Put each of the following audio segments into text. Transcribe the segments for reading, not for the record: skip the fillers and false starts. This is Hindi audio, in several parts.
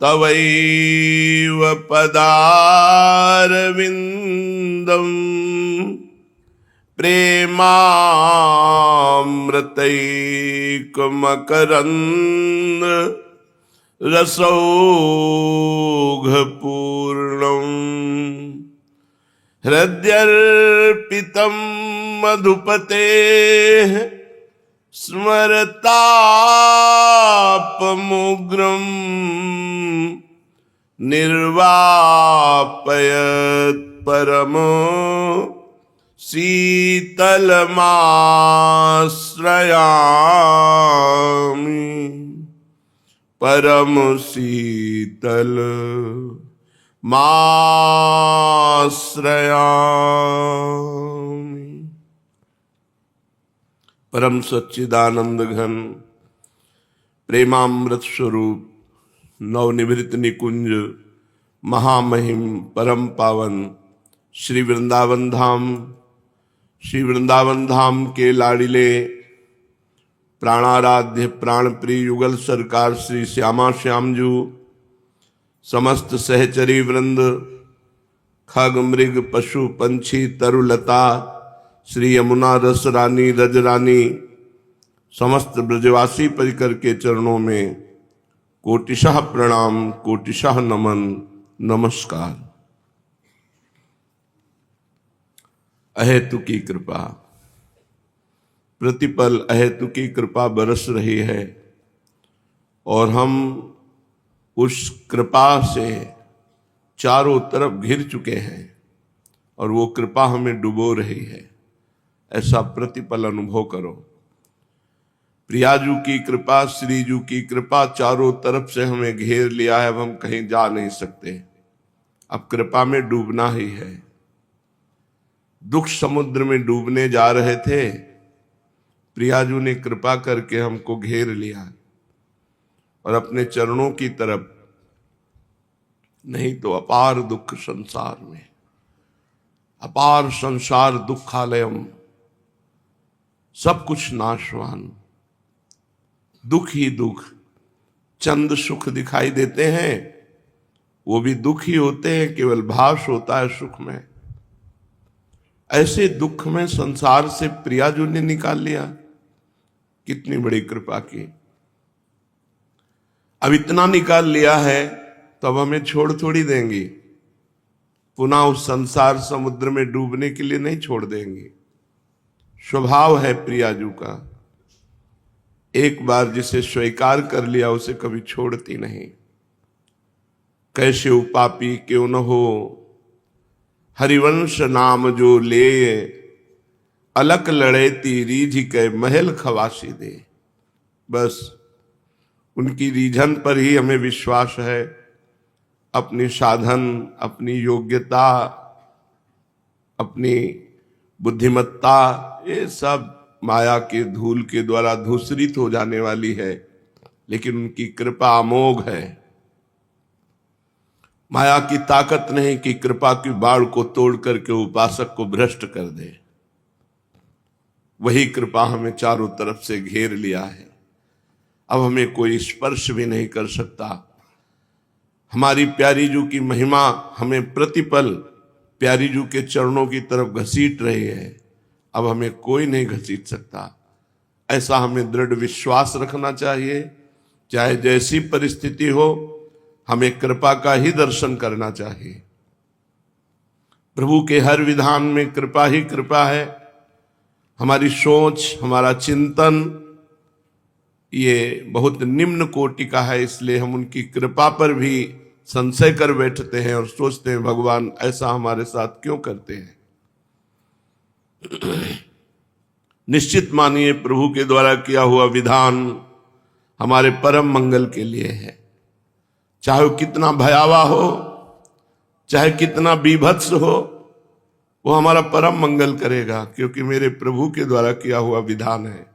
तवैव पदारविन्दम् प्रेमामृतैकमकरन्द रसौघपूर्णम् हृद्यर्पितं मधुपतेः स्मरतापमुग्रम् निर्वापयत् परमो शीतलमाश्रयामि परम शीतल माश्रयामि। परम सच्चिदानंद घन प्रेमामृत स्वरूप नवनिवृत्त निकुंज महामहिम परम पावन श्री वृंदावन धाम के लाडिले प्राणाराध्य प्राणप्रिय युगल सरकार श्री श्यामा श्यामजू, समस्त सहचरी वृंद, खग मृग पशु पंछी तरुलता, श्री यमुना रस रानी रजरानी, समस्त ब्रजवासी परिकर के चरणों में कोटिशः प्रणाम, कोटिशः नमन, नमस्कार। अहेतु की कृपा, प्रतिपल अहेतु की कृपा बरस रही है और हम उस कृपा से चारों तरफ घिर चुके हैं और वो कृपा हमें डुबो रही है। ऐसा प्रतिपल अनुभव करो। प्रियाजू की कृपा, श्रीजू की कृपा चारों तरफ से हमें घेर लिया है। अब हम कहीं जा नहीं सकते, अब कृपा में डूबना ही है। दुख समुद्र में डूबने जा रहे थे, प्रियाजू ने कृपा करके हमको घेर लिया और अपने चरणों की तरफ। नहीं तो अपार दुख संसार में, अपार संसार दुखालयम, सब कुछ नाशवान, दुख ही दुख। चंद सुख दिखाई देते हैं, वो भी दुख ही होते हैं, केवल भास होता है सुख में। ऐसे दुख में संसार से प्रियाजू ने निकाल लिया, कितनी बड़ी कृपा की। अब इतना निकाल लिया है तो अब हमें छोड़ थोड़ी देंगी, पुनः उस संसार समुद्र में डूबने के लिए नहीं छोड़ देंगी। स्वभाव है प्रियाजू का, एक बार जिसे स्वीकार कर लिया उसे कभी छोड़ती नहीं। कैसे उपापी क्यों न हो, हरिवंश नाम जो ले, अलक लड़े रीझ के महल खवासी दे। बस उनकी रीझन पर ही हमें विश्वास है। अपनी साधन, अपनी योग्यता, अपनी बुद्धिमत्ता, ये सब माया के धूल के द्वारा धूसरित हो जाने वाली है, लेकिन उनकी कृपा अमोघ है। माया की ताकत नहीं कि कृपा की बाढ़ को तोड़ करके उपासक को भ्रष्ट कर दे। वही कृपा हमें चारों तरफ से घेर लिया है। अब हमें कोई स्पर्श भी नहीं कर सकता। हमारी प्यारी जू की महिमा हमें प्रतिपल प्यारी जू के चरणों की तरफ घसीट रही है। अब हमें कोई नहीं घसीट सकता। ऐसा हमें दृढ़ विश्वास रखना चाहिए। चाहे जैसी परिस्थिति हो, हमें कृपा का ही दर्शन करना चाहिए। प्रभु के हर विधान में कृपा ही कृपा है। हमारी सोच, हमारा चिंतन ये बहुत निम्न कोटि का है, इसलिए हम उनकी कृपा पर भी संशय कर बैठते हैं और सोचते हैं भगवान ऐसा हमारे साथ क्यों करते हैं। निश्चित मानिए प्रभु के द्वारा किया हुआ विधान हमारे परम मंगल के लिए है। चाहे वो कितना भयावह हो, चाहे कितना बीभत्स हो, वो हमारा परम मंगल करेगा, क्योंकि मेरे प्रभु के द्वारा किया हुआ विधान है।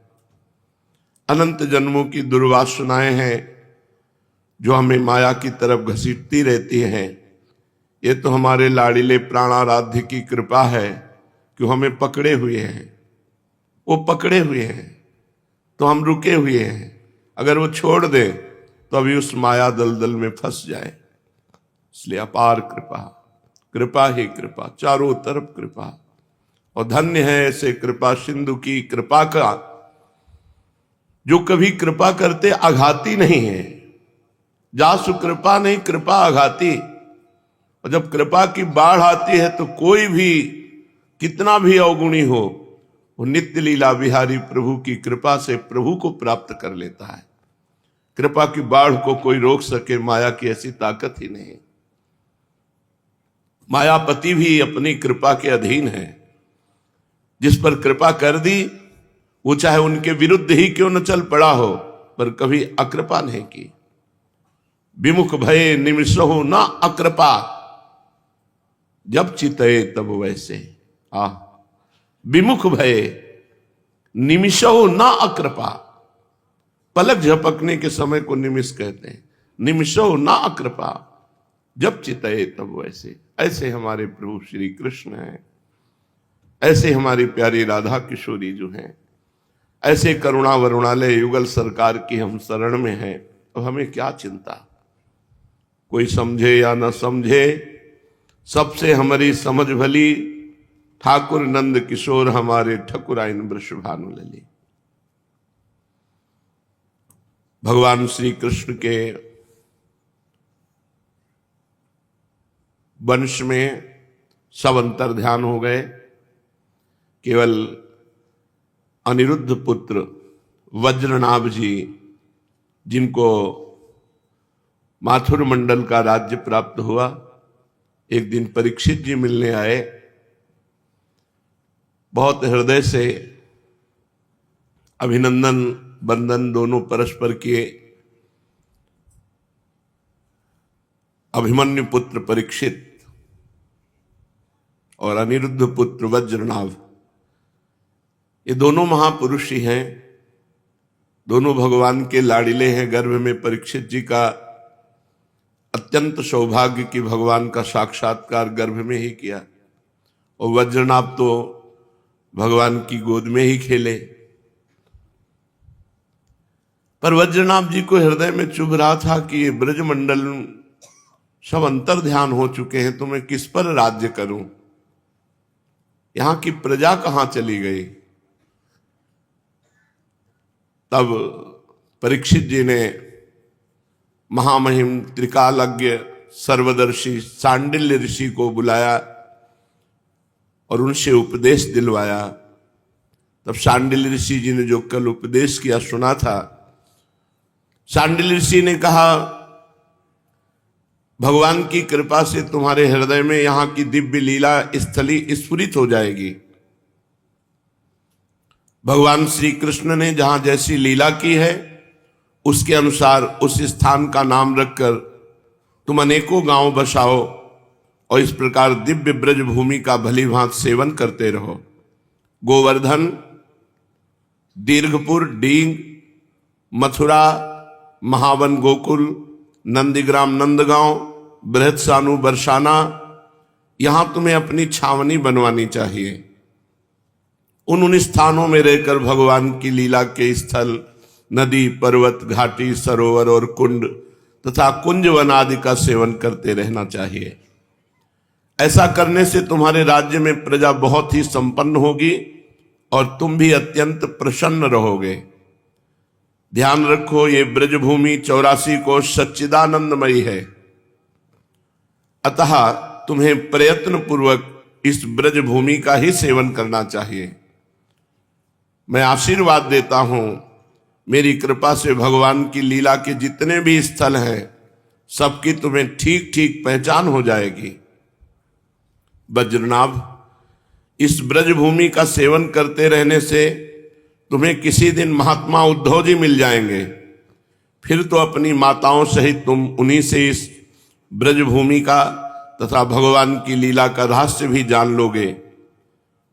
अनंत जन्मों की दुर्वासनाएं हैं जो हमें माया की तरफ घसीटती रहती हैं। ये तो हमारे लाडिले प्राणाराध्य की कृपा है कि हमें पकड़े हुए हैं। वो पकड़े हुए हैं तो हम रुके हुए हैं। अगर वो छोड़ दे तो अभी उस माया दलदल में फंस जाए। इसलिए अपार कृपा, कृपा ही कृपा, चारों तरफ कृपा। और धन्य है ऐसे कृपा सिंधु की कृपा का, जो कभी कृपा करते आघाती नहीं है। जासु कृपा नहीं कृपा आघाती। और जब कृपा की बाढ़ आती है तो कोई भी कितना भी अवगुणी हो, वो नित्य लीला बिहारी प्रभु की कृपा से प्रभु को प्राप्त कर लेता है। कृपा की बाढ़ को कोई रोक सके, माया की ऐसी ताकत ही नहीं। मायापति भी अपनी कृपा के अधीन है। जिस पर कृपा कर दी वो चाहे उनके विरुद्ध ही क्यों न चल पड़ा हो, पर कभी अकृपा नहीं की। विमुख भये निमिषहु न अकृपा, जब चितये तब वैसे। विमुख भये निमिषहु न अकृपा, पलक झपकने के समय को निमिष कहते हैं। निमिषहु न अकृपा, जब चितये तब वैसे। ऐसे हमारे प्रभु श्री कृष्ण हैं, ऐसे हमारी प्यारी राधा किशोरी जो हैं, ऐसे करुणा वरुणालय युगल सरकार की हम शरण में हैं। तो हमें क्या चिंता, कोई समझे या न समझे, सबसे हमारी समझ भली। ठाकुर नंद किशोर हमारे ठकुराइन वृषभानु लली। भगवान श्री कृष्ण के वंश में सब अंतर ध्यान हो गए। केवल अनिरुद्ध पुत्र वज्रनाभ जी, जिनको माथुर मंडल का राज्य प्राप्त हुआ, एक दिन परीक्षित जी मिलने आए। बहुत हृदय से अभिनंदन वंदन दोनों परस्पर किए। अभिमन्यु पुत्र परीक्षित और अनिरुद्ध पुत्र वज्रनाभ, ये दोनों महापुरुष ही हैं, दोनों भगवान के लाडिले हैं। गर्भ में परीक्षित जी का अत्यंत सौभाग्य कि भगवान का साक्षात्कार गर्भ में ही किया, और वज्रनाभ तो भगवान की गोद में ही खेले। पर वज्रनाभ जी को हृदय में चुभ रहा था कि ये ब्रजमंडल सब अंतर ध्यान हो चुके हैं, तो मैं किस पर राज्य करूं, यहां की प्रजा कहां चली गई। तब परीक्षित जी ने महामहिम त्रिकालज्ञ सर्वदर्शी सांडिल्य ऋषि को बुलाया और उनसे उपदेश दिलवाया। तब सांडिल्य ऋषि जी ने जो कल उपदेश किया सुना था। सांडिल्य ऋषि ने कहा, भगवान की कृपा से तुम्हारे हृदय में यहां की दिव्य लीला स्थली स्फुरित हो जाएगी। भगवान श्री कृष्ण ने जहां जैसी लीला की है उसके अनुसार उस स्थान का नाम रखकर तुम अनेकों गांव बसाओ और इस प्रकार दिव्य ब्रज भूमि का भली भांति सेवन करते रहो। गोवर्धन, दीर्घपुर, डींग, मथुरा, महावन गोकुल, नंदीग्राम नंदगांव, बृहत्सानु बरसाना, यहां तुम्हें अपनी छावनी बनवानी चाहिए। उन स्थानों में रहकर भगवान की लीला के स्थल, नदी, पर्वत, घाटी, सरोवर और कुंड तथा कुंज वन आदि का सेवन करते रहना चाहिए। ऐसा करने से तुम्हारे राज्य में प्रजा बहुत ही संपन्न होगी और तुम भी अत्यंत प्रसन्न रहोगे। ध्यान रखो, ये ब्रजभूमि 84 कोश सच्चिदानंदमयी है, अतः तुम्हें प्रयत्न पूर्वक इस ब्रजभूमि का ही सेवन करना चाहिए। मैं आशीर्वाद देता हूं, मेरी कृपा से भगवान की लीला के जितने भी स्थल हैं सबकी तुम्हें ठीक ठीक पहचान हो जाएगी। वज्रनाभ, इस ब्रजभूमि का सेवन करते रहने से तुम्हें किसी दिन महात्मा उद्धव जी मिल जाएंगे। फिर तो अपनी माताओं सहित तुम उन्हीं से इस ब्रजभूमि का तथा भगवान की लीला का रहस्य भी जान लोगे।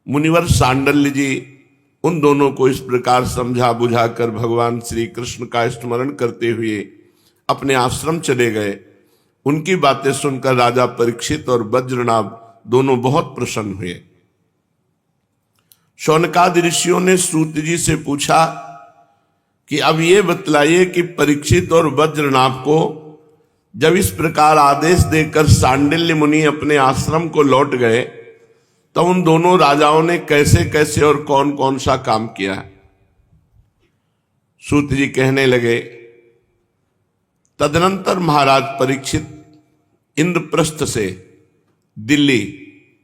मुनिवर सांडल्य जी उन दोनों को इस प्रकार समझा बुझाकर भगवान श्री कृष्ण का स्मरण करते हुए अपने आश्रम चले गए। उनकी बातें सुनकर राजा परीक्षित और वज्रनाभ दोनों बहुत प्रसन्न हुए। शौनकादि ऋषियों ने सूत जी से पूछा कि अब ये बतलाइए कि परीक्षित और वज्रनाभ को जब इस प्रकार आदेश देकर सांडिल्य मुनि अपने आश्रम को लौट गए तो उन दोनों राजाओं ने कैसे कैसे और कौन कौन सा काम किया। सूत जी कहने लगे, तदनंतर महाराज परीक्षित इंद्रप्रस्थ से दिल्ली,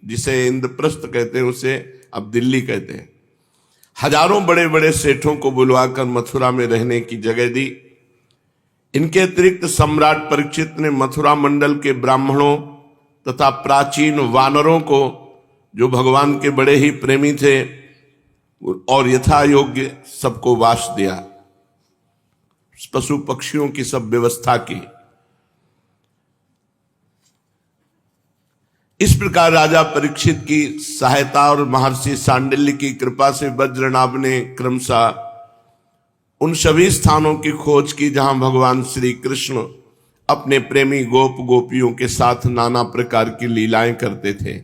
जिसे इंद्रप्रस्थ कहते हैं उसे अब दिल्ली कहते हैं, हजारों बड़े बड़े सेठों को बुलवाकर मथुरा में रहने की जगह दी। इनके अतिरिक्त सम्राट परीक्षित ने मथुरा मंडल के ब्राह्मणों तथा प्राचीन वानरों को, जो भगवान के बड़े ही प्रेमी थे और यथा योग्य, सबको वास दिया। पशु पक्षियों की सब व्यवस्था की। इस प्रकार राजा परीक्षित की सहायता और महर्षि सांडिल्य की कृपा से वज्रनाभ ने क्रमशः उन सभी स्थानों की खोज की जहां भगवान श्री कृष्ण अपने प्रेमी गोप गोपियों के साथ नाना प्रकार की लीलाएं करते थे।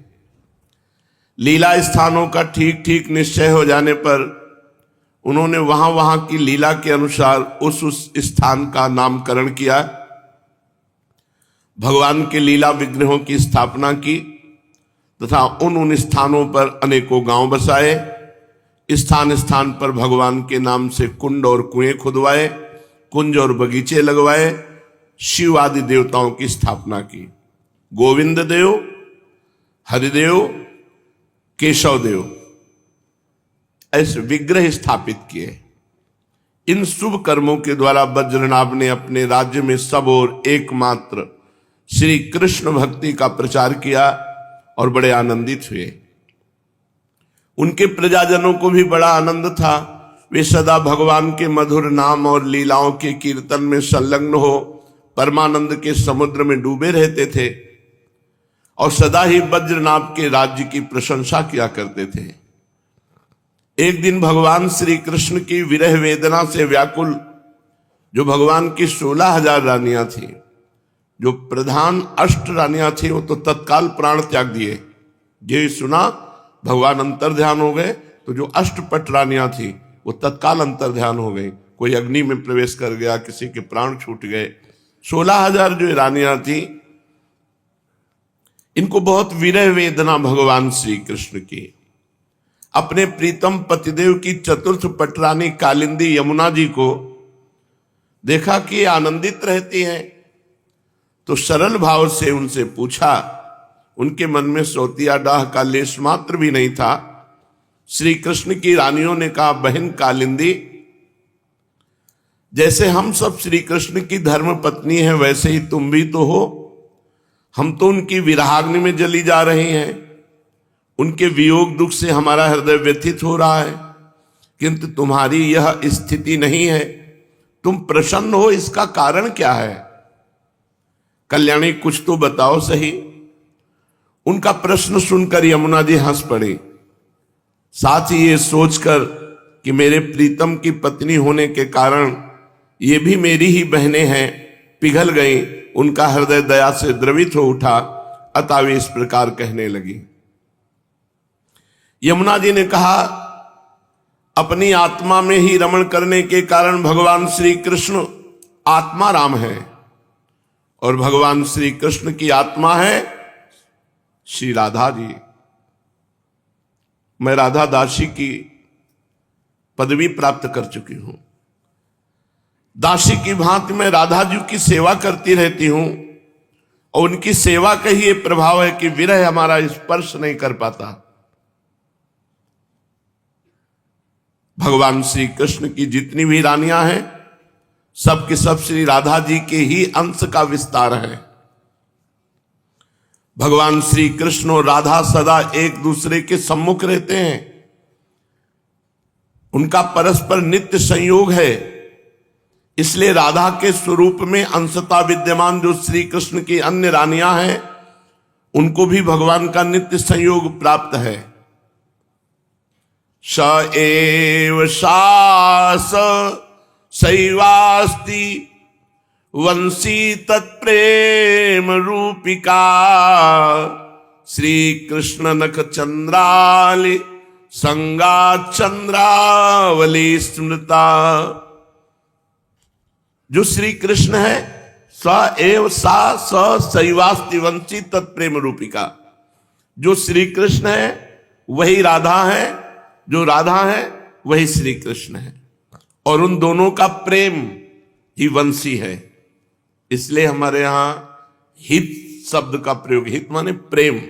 लीला स्थानों का ठीक ठीक निश्चय हो जाने पर उन्होंने वहां वहां की लीला के अनुसार उस स्थान का नामकरण किया। भगवान के लीला विग्रहों की स्थापना की तथा उन स्थानों पर अनेकों गांव बसाए। स्थान स्थान पर भगवान के नाम से कुंड और कुएं खुदवाए, कुंज और बगीचे लगवाए, शिव आदि देवताओं की स्थापना की। गोविंद देव, हरिदेव, केशव देव ऐसे विग्रह स्थापित किए। इन शुभ कर्मों के द्वारा वज्रनाभ ने अपने राज्य में सब और एकमात्र श्री कृष्ण भक्ति का प्रचार किया और बड़े आनंदित हुए। उनके प्रजाजनों को भी बड़ा आनंद था। वे सदा भगवान के मधुर नाम और लीलाओं के कीर्तन में संलग्न हो परमानंद के समुद्र में डूबे रहते थे और सदा ही वज्रनाभ के राज्य की प्रशंसा किया करते थे। एक दिन भगवान श्री कृष्ण की विरह वेदना से व्याकुल जो भगवान की 16,000 रानियां थी, जो प्रधान 8 रानियां थी, वो तो तत्काल प्राण त्याग दिए। ये सुना भगवान अंतर ध्यान हो गए, तो जो 8 रानियां थी वो तत्काल अंतर ध्यान हो गई। कोई अग्नि में प्रवेश कर गया, किसी के प्राण छूट गए। 16,000 जो रानियां थी, इनको बहुत विरह वेदना भगवान श्री कृष्ण की। अपने प्रीतम पतिदेव की चतुर्थ पटरानी कालिंदी यमुना जी को देखा कि आनंदित रहती हैं, तो सरल भाव से उनसे पूछा। उनके मन में सौतिया डाह का लेश मात्र भी नहीं था। श्री कृष्ण की रानियों ने कहा, बहन कालिंदी, जैसे हम सब श्री कृष्ण की धर्म पत्नी हैं वैसे ही तुम भी तो हो। हम तो उनकी विरहाग्नि में जली जा रही हैं। उनके वियोग दुख से हमारा हृदय व्यथित हो रहा है, किंतु तुम्हारी यह स्थिति नहीं है। तुम प्रसन्न हो, इसका कारण क्या है? कल्याणी, कुछ तो बताओ सही। उनका प्रश्न सुनकर यमुना जी हंस पड़ी। साथ ही ये सोचकर कि मेरे प्रीतम की पत्नी होने के कारण ये भी मेरी ही बहनें हैं, पिघल गई। उनका हृदय दया से द्रवित हो उठा। अतः वे इस प्रकार कहने लगी। यमुना जी ने कहा, अपनी आत्मा में ही रमण करने के कारण भगवान श्री कृष्ण आत्मा राम है और भगवान श्री कृष्ण की आत्मा है श्री राधा जी। मैं राधा दासी की पदवी प्राप्त कर चुकी हूं। दासी की भांति मैं राधा जी की सेवा करती रहती हूं और उनकी सेवा का ही ये प्रभाव है कि विरह हमारा स्पर्श नहीं कर पाता। भगवान श्री कृष्ण की जितनी भी रानियां हैं, सब के सब श्री राधा जी के ही अंश का विस्तार है। भगवान श्री कृष्ण और राधा सदा एक दूसरे के सम्मुख रहते हैं। उनका परस्पर नित्य संयोग है। इसलिए राधा के स्वरूप में अंशता विद्यमान जो श्री कृष्ण की अन्य रानियां हैं, उनको भी भगवान का नित्य संयोग प्राप्त है। स एव सास सैवास्ति वंशी तत्प्रेम रूपिका श्री कृष्ण नख चंद्राली संगा चंद्रावली स्मृता। जो श्री कृष्ण है, स एव सा स शैवास्ति वंशी तत्प्रेम रूपिका। जो श्री कृष्ण है वही राधा है, जो राधा है वही श्री कृष्ण है, और उन दोनों का प्रेम ही वंशी है। इसलिए हमारे यहां हित शब्द का प्रयोग, हित माने प्रेम।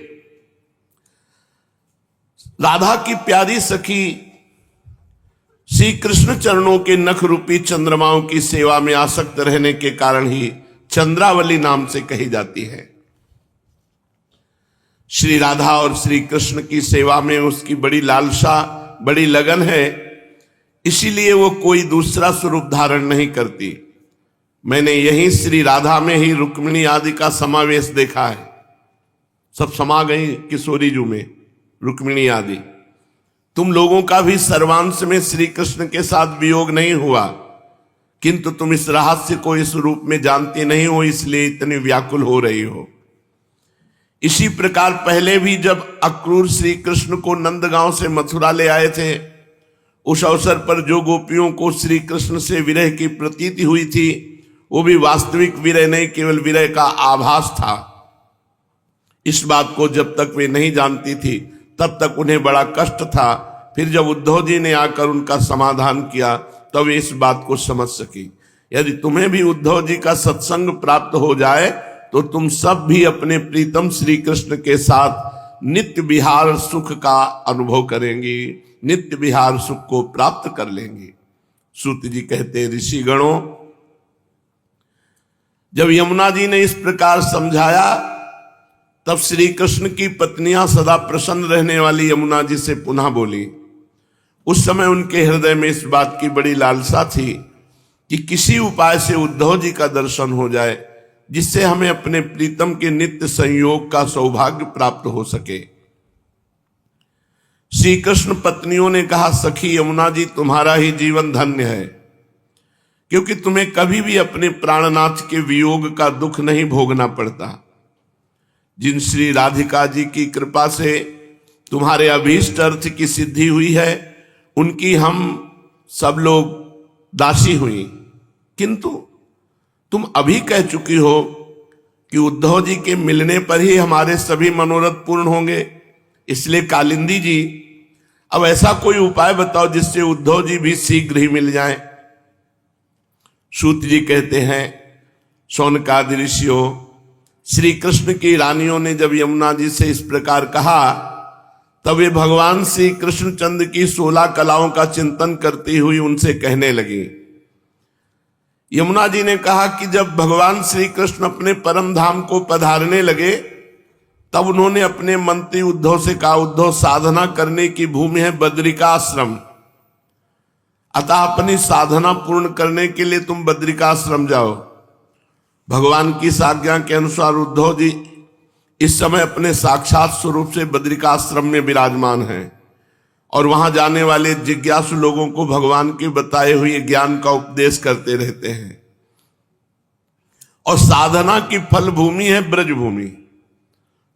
राधा की प्यारी सखी श्री कृष्ण चरणों के नख रूपी चंद्रमाओं की सेवा में आसक्त रहने के कारण ही चंद्रावली नाम से कही जाती है। श्री राधा और श्री कृष्ण की सेवा में उसकी बड़ी लालसा, बड़ी लगन है, इसीलिए वो कोई दूसरा स्वरूप धारण नहीं करती। मैंने यही श्री राधा में ही रुक्मिणी आदि का समावेश देखा है। सब समा गई किशोरी जू में रुक्मिणी आदि। तुम लोगों का भी सर्वांश में श्री कृष्ण के साथ वियोग नहीं हुआ, किंतु तुम इस रहस्य को इस रूप में जानती नहीं हो, इसलिए इतनी व्याकुल हो रही हो। इसी प्रकार पहले भी जब अक्रूर श्री कृष्ण को नंदगांव से मथुरा ले आए थे, उस अवसर पर जो गोपियों को श्री कृष्ण से विरह की प्रतीति हुई थी, वो भी वास्तविक विरह नहीं, केवल विरह का आभास था। इस बात को जब तक वे नहीं जानती थी तब तक उन्हें बड़ा कष्ट था। फिर जब उद्धव जी ने आकर उनका समाधान किया तब वे इस बात को समझ सकी। यदि तुम्हें भी उद्धव जी का सत्संग प्राप्त हो जाए तो तुम सब भी अपने प्रीतम श्री कृष्ण के साथ नित्य विहार सुख का अनुभव करेंगी, नित्य विहार सुख को प्राप्त कर लेंगी। सूत जी कहते, ऋषिगणों, जब यमुना जी ने इस प्रकार समझाया तब श्री कृष्ण की पत्नियां सदा प्रसन्न रहने वाली यमुना जी से पुनः बोली। उस समय उनके हृदय में इस बात की बड़ी लालसा थी कि किसी उपाय से उद्धव जी का दर्शन हो जाए, जिससे हमें अपने प्रीतम के नित्य संयोग का सौभाग्य प्राप्त हो सके। श्री कृष्ण पत्नियों ने कहा, सखी यमुना जी, तुम्हारा ही जीवन धन्य है, क्योंकि तुम्हें कभी भी अपने प्राणनाथ के वियोग का दुख नहीं भोगना पड़ता। जिन श्री राधिका जी की कृपा से तुम्हारे अभीष्ट अर्थ की सिद्धि हुई है, उनकी हम सब लोग दासी हुई, किंतु तुम अभी कह चुकी हो कि उद्धव जी के मिलने पर ही हमारे सभी मनोरथ पूर्ण होंगे। इसलिए कालिंदी जी, अब ऐसा कोई उपाय बताओ जिससे उद्धव जी भी शीघ्र ही मिल जाएं। सूत जी कहते हैं, शौनकादि ऋषियों, श्री कृष्ण की रानियों ने जब यमुना जी से इस प्रकार कहा तब वे भगवान श्री कृष्णचंद्र की 16 कलाओं का चिंतन करती हुई उनसे कहने लगी। यमुना जी ने कहा कि जब भगवान श्री कृष्ण अपने परम धाम को पधारने लगे तब उन्होंने अपने मंत्री उद्धव से कहा, उद्धव, साधना करने की भूमि है बद्रिकाश्रम, अतः अपनी साधना पूर्ण करने के लिए तुम बद्रिकाश्रम जाओ। भगवान की आज्ञा के अनुसार उद्धव जी इस समय अपने साक्षात स्वरूप से बद्रिकाश्रम में विराजमान हैं और वहां जाने वाले जिज्ञासु लोगों को भगवान के बताए हुए ज्ञान का उपदेश करते रहते हैं। और साधना की फल भूमि है ब्रजभूमि,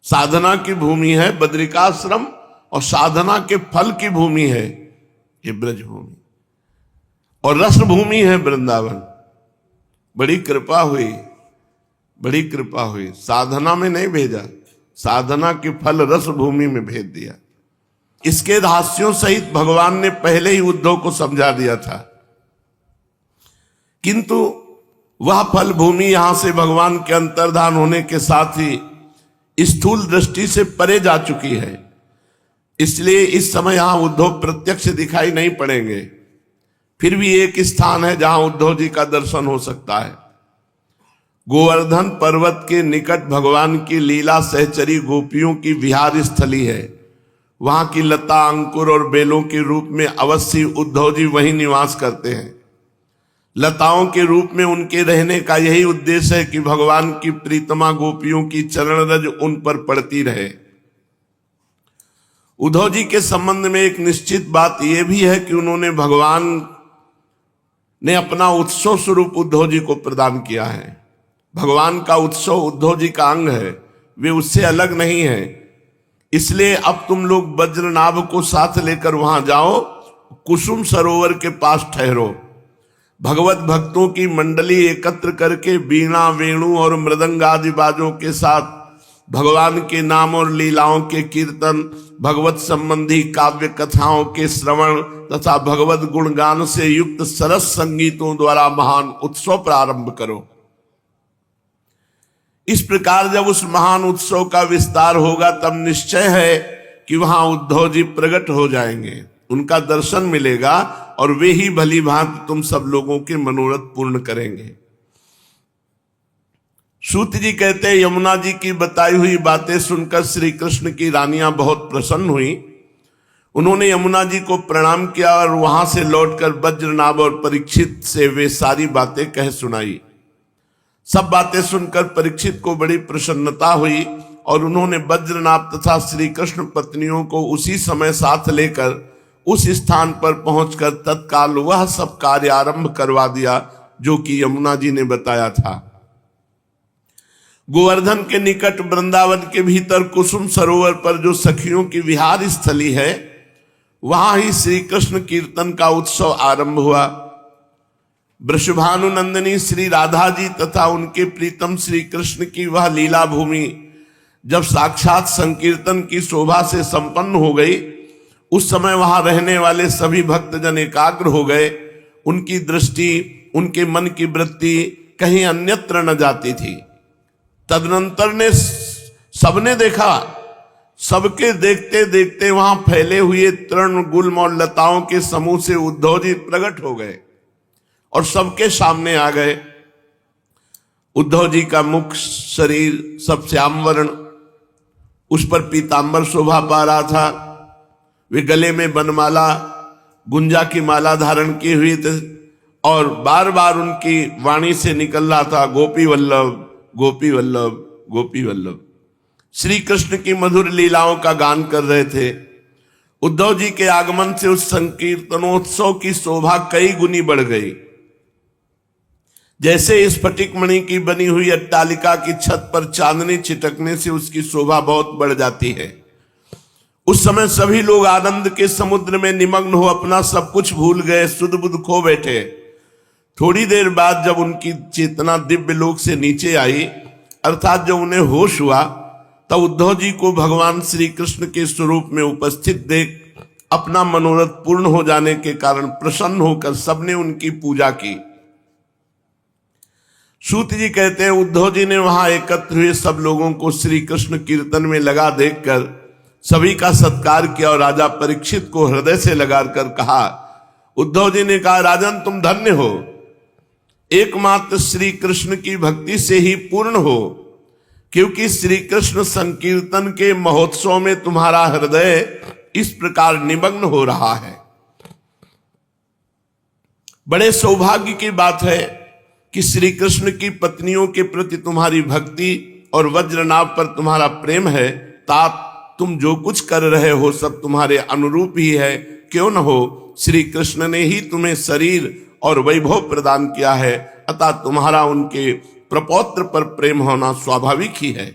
साधना की भूमि है बद्रिकाश्रम और साधना के फल की भूमि है ये ब्रजभूमि, और रस भूमि है वृंदावन। बड़ी कृपा हुई, बड़ी कृपा हुई। साधना में नहीं भेजा, साधना के फल रस भूमि में भेज दिया। इसके रहस्यों सहित भगवान ने पहले ही उद्धव को समझा दिया था, किंतु वह फल भूमि यहां से भगवान के अंतर्धान होने के साथ ही स्थूल दृष्टि से परे जा चुकी है। इसलिए इस समय यहां उद्धव प्रत्यक्ष दिखाई नहीं पड़ेंगे। फिर भी एक स्थान है जहां उद्धव जी का दर्शन हो सकता है। गोवर्धन पर्वत के निकट भगवान की लीला सहचरी गोपियों की विहार स्थली है। वहां की लता, अंकुर और बेलों के रूप में अवश्य उद्धव जी वहीं निवास करते हैं। लताओं के रूप में उनके रहने का यही उद्देश्य है कि भगवान की प्रीतमा गोपियों की चरण रज उन पर पड़ती रहे। उद्धव जी के संबंध में एक निश्चित बात यह भी है कि उन्होंने भगवान ने अपना उत्सव स्वरूप उद्धव जी को प्रदान किया है। भगवान का उत्सव उद्धव जी का अंग है, वे उससे अलग नहीं है। इसलिए अब तुम लोग वज्रनाभ को साथ लेकर वहां जाओ, कुसुम सरोवर के पास ठहरो। भगवत भक्तों की मंडली एकत्र करके वीणा, वेणु और मृदंग आदि बाजों के साथ भगवान के नाम और लीलाओं के कीर्तन, भगवत संबंधी काव्य कथाओं के श्रवण तथा भगवत गुणगान से युक्त सरस संगीतों द्वारा महान उत्सव प्रारंभ करो। इस प्रकार जब उस महान उत्सव का विस्तार होगा तब निश्चय है कि वहां उद्धव जी प्रकट हो जाएंगे, उनका दर्शन मिलेगा और वे ही भली भांति तुम सब लोगों के मनोरथ पूर्ण करेंगे। सूत जी कहते हैं, यमुना जी की बताई हुई बातें सुनकर श्री कृष्ण की रानियां बहुत प्रसन्न हुई। उन्होंने यमुना जी को प्रणाम किया और वहां से लौटकर वज्रनाभ और परीक्षित से वे सारी बातें कह सुनाई। सब बातें सुनकर परीक्षित को बड़ी प्रसन्नता हुई और उन्होंने वज्रनाभ तथा श्री कृष्ण पत्नियों को उसी समय साथ लेकर उस स्थान पर पहुंचकर तत्काल वह सब कार्य आरंभ करवा दिया जो कि यमुना जी ने बताया था। गोवर्धन के निकट वृंदावन के भीतर कुसुम सरोवर पर जो सखियों की विहार स्थली है, वहां ही श्री कृष्ण कीर्तन का उत्सव आरंभ हुआ। वृषभानुनंदिनी श्री राधा जी तथा उनके प्रीतम श्री कृष्ण की वह लीला भूमि जब साक्षात संकीर्तन की शोभा से संपन्न हो गई, उस समय वहां रहने वाले सभी भक्तजन एकाग्र हो गए। उनकी दृष्टि, उनके मन की वृत्ति कहीं अन्यत्र न जाती थी। तदनंतर ने सबने देखा, सबके देखते देखते वहां फैले हुए तृण, गुल्म और लताओं के समूह से उद्धव जी प्रकट हो गए और सबके सामने आ गए। उद्धव जी का मुख, शरीर सब श्याम वर्ण, उस पर पीतांबर शोभा पा रहा था। वे गले में बनमाला, गुंजा की माला धारण किए हुए थे और बार बार उनकी वाणी से निकल रहा था, गोपी वल्लभ, गोपी वल्लभ, गोपी वल्लभ। श्री कृष्ण की मधुर लीलाओं का गान कर रहे थे। उद्धव जी के आगमन से उस संकीर्तनोत्सव की शोभा कई गुनी बढ़ गई। जैसे स्फटिक मणि की बनी हुई अट्टालिका की छत पर चांदनी छिटकने से उसकी शोभा बहुत बढ़ जाती है। उस समय सभी लोग आनंद के समुद्र में निमग्न हो अपना सब कुछ भूल गए, सुध बुध खो बैठे। थोड़ी देर बाद जब उनकी चेतना दिव्य लोक से नीचे आई, अर्थात जब उन्हें होश हुआ, तब उद्धव जी को भगवान श्री कृष्ण के स्वरूप में उपस्थित देख अपना मनोरथ पूर्ण हो जाने के कारण प्रसन्न होकर सबने उनकी पूजा की। सूत जी कहते हैं, उद्धव जी ने वहां एकत्र हुए सब लोगों को श्री कृष्ण कीर्तन में लगा देखकर सभी का सत्कार किया और राजा परीक्षित को हृदय से लगाकर कहा। उद्धव जी ने कहा, राजन तुम धन्य हो, एकमात्र श्री कृष्ण की भक्ति से ही पूर्ण हो, क्योंकि श्री कृष्ण संकीर्तन के महोत्सव में तुम्हारा हृदय इस प्रकार निमग्न हो रहा है। बड़े सौभाग्य की बात है कि श्री कृष्ण की पत्नियों के प्रति तुम्हारी भक्ति और वज्रनाभ पर तुम्हारा प्रेम है। तात तुम जो कुछ कर रहे हो सब तुम्हारे अनुरूप ही है। क्यों न हो, श्री कृष्ण ने ही तुम्हें शरीर और वैभव प्रदान किया है, अतः तुम्हारा उनके प्रपौत्र पर प्रेम होना स्वाभाविक ही है।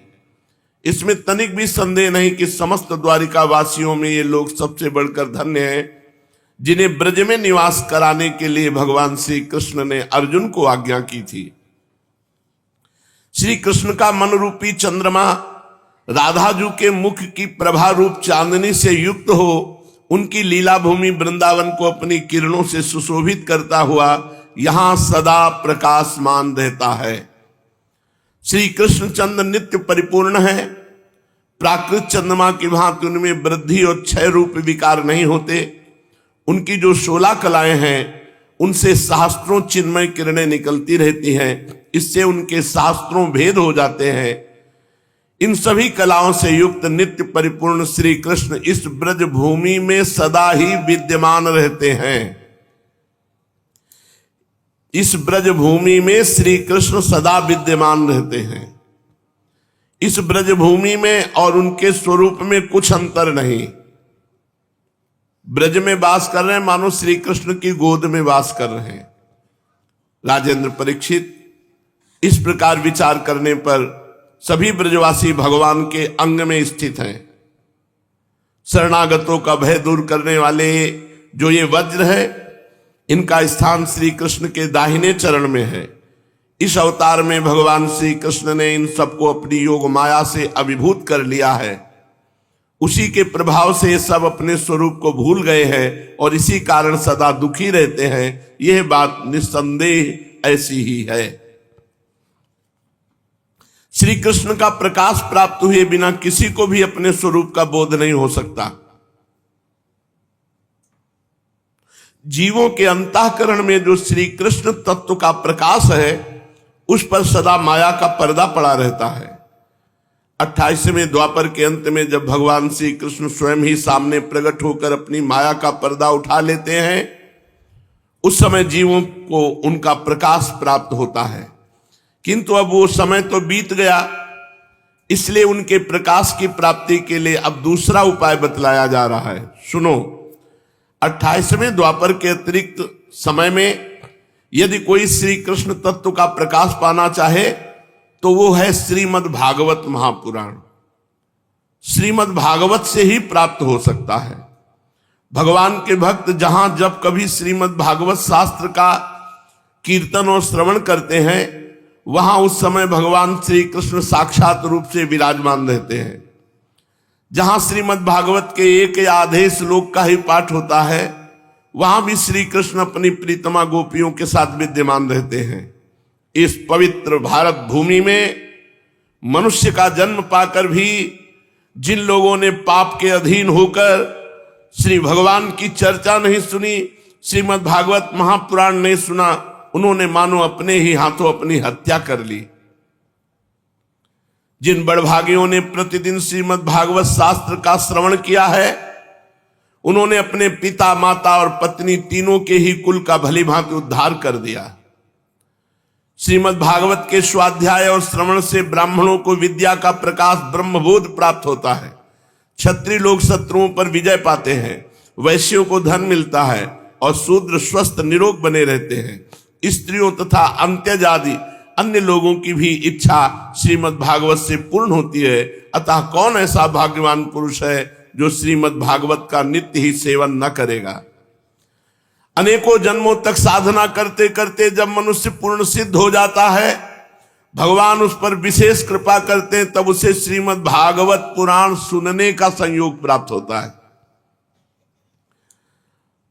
इसमें तनिक भी संदेह नहीं कि समस्त द्वारिका वासियों में ये लोग सबसे बढ़कर धन्य हैं, जिन्हें ब्रज में निवास कराने के लिए भगवान श्री कृष्ण ने अर्जुन को आज्ञा की थी। श्री कृष्ण का मन रूपी चंद्रमा राधाजू के मुख की प्रभा रूप चांदनी से युक्त हो उनकी लीला भूमि वृंदावन को अपनी किरणों से सुशोभित करता हुआ यहां सदा प्रकाशमान रहता है। श्री कृष्ण चंद्र नित्य परिपूर्ण है। प्राकृत चंद्रमा की भांति उनमें वृद्धि और क्षय रूप विकार नहीं होते। उनकी जो 16 कलाएं हैं उनसे शास्त्रों चिन्मय किरणें निकलती रहती हैं, इससे उनके शास्त्रों भेद हो जाते हैं। इन सभी कलाओं से युक्त नित्य परिपूर्ण श्री कृष्ण इस ब्रज भूमि में सदा ही विद्यमान रहते हैं। इस ब्रज भूमि में श्री कृष्ण सदा विद्यमान रहते हैं। इस ब्रज भूमि में और उनके स्वरूप में कुछ अंतर नहीं। ब्रज में वास कर रहे हैं मानो श्री कृष्ण की गोद में वास कर रहे हैं। राजेंद्र परीक्षित, इस प्रकार विचार करने पर सभी ब्रजवासी भगवान के अंग में स्थित हैं। शरणागतों का भय दूर करने वाले जो ये वज्र है, इनका स्थान श्री कृष्ण के दाहिने चरण में है। इस अवतार में भगवान श्री कृष्ण ने इन सबको अपनी योग माया से अभिभूत कर लिया है। उसी के प्रभाव से सब अपने स्वरूप को भूल गए हैं और इसी कारण सदा दुखी रहते हैं। यह बात निस्संदेह ऐसी ही है। श्री कृष्ण का प्रकाश प्राप्त हुए बिना किसी को भी अपने स्वरूप का बोध नहीं हो सकता। जीवों के अंतःकरण में जो श्री कृष्ण तत्व का प्रकाश है उस पर सदा माया का पर्दा पड़ा रहता है। 28वें द्वापर के अंत में जब भगवान श्री कृष्ण स्वयं ही सामने प्रकट होकर अपनी माया का पर्दा उठा लेते हैं, उस समय जीवों को उनका प्रकाश प्राप्त होता है। किंतु अब वो समय तो बीत गया, इसलिए उनके प्रकाश की प्राप्ति के लिए अब दूसरा उपाय बतलाया जा रहा है। सुनो, 28वें द्वापर के अतिरिक्त समय में यदि कोई श्री कृष्ण तत्व का प्रकाश पाना चाहे तो वो है श्रीमद् भागवत महापुराण। श्रीमद् भागवत से ही प्राप्त हो सकता है। भगवान के भक्त जहां जब कभी श्रीमद् भागवत शास्त्र का कीर्तन और श्रवण करते हैं, वहां उस समय भगवान श्री कृष्ण साक्षात रूप से विराजमान रहते हैं। जहां श्रीमद् भागवत के एक या आधे श्लोक का ही पाठ होता है, वहां भी श्री कृष्ण अपनी प्रीतमा गोपियों के साथ विद्यमान रहते हैं। इस पवित्र भारत भूमि में मनुष्य का जन्म पाकर भी जिन लोगों ने पाप के अधीन होकर श्री भगवान की चर्चा नहीं सुनी, श्रीमद् भागवत महापुराण नहीं सुना, उन्होंने मानो अपने ही हाथों अपनी हत्या कर ली। जिन बड़भागियों ने प्रतिदिन श्रीमद् भागवत शास्त्र का श्रवण किया है, उन्होंने अपने पिता, माता और पत्नी तीनों के ही कुल का भली भांति उद्धार कर दिया। श्रीमद् भागवत के स्वाध्याय और श्रवण से ब्राह्मणों को विद्या का प्रकाश ब्रह्मबोध प्राप्त होता है। क्षत्रिय लोग शत्रुओं पर विजय पाते हैं, वैश्यों को धन मिलता है और शूद्र स्वस्थ निरोग बने रहते हैं। स्त्रियों तथा अंत्यज आदि अन्य लोगों की भी इच्छा श्रीमद् भागवत से पूर्ण होती है। अतः कौन ऐसा भाग्यवान पुरुष है जो श्रीमद् भागवत का नित्य ही सेवन न करेगा। अनेकों जन्मों तक साधना करते करते जब मनुष्य पूर्ण सिद्ध हो जाता है, भगवान उस पर विशेष कृपा करते हैं, तब उसे श्रीमद् भागवत पुराण सुनने का संयोग प्राप्त होता है।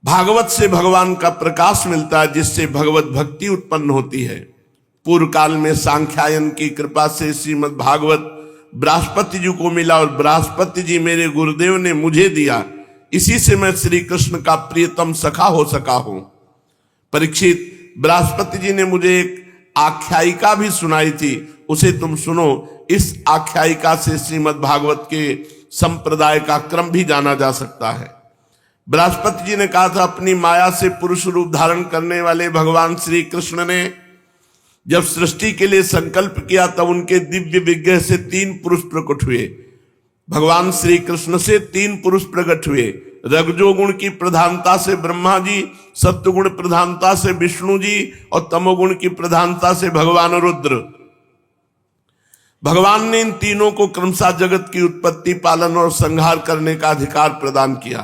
भागवत से भगवान का प्रकाश मिलता है, जिससे भगवत भक्ति उत्पन्न होती है। पूर्व काल में सांख्यायन की कृपा से श्रीमद् भागवत बृहस्पति जी को मिला और बृहस्पति जी मेरे गुरुदेव ने मुझे दिया। इसी से मैं श्री कृष्ण का प्रियतम सखा हो सका हूं। परीक्षित, बृहस्पति जी ने मुझे एक आख्यायिका भी सुनाई थी, उसे तुम सुनो। इस आख्यायिका से श्रीमद् भागवत के संप्रदाय का क्रम भी जाना जा सकता है। बृहस्पति जी ने कहा था, अपनी माया से पुरुष रूप धारण करने वाले भगवान श्री कृष्ण ने जब सृष्टि के लिए संकल्प किया, तब उनके दिव्य विग्रह से 3 पुरुष प्रकट हुए। भगवान श्री कृष्ण से 3 पुरुष प्रकट हुए। रजोगुण की प्रधानता से ब्रह्मा जी, सत्वगुण प्रधानता से विष्णु जी और तमोगुण की प्रधानता से भगवान रुद्र। भगवान ने इन तीनों को क्रमशः जगत की उत्पत्ति, पालन और संहार करने का अधिकार प्रदान किया।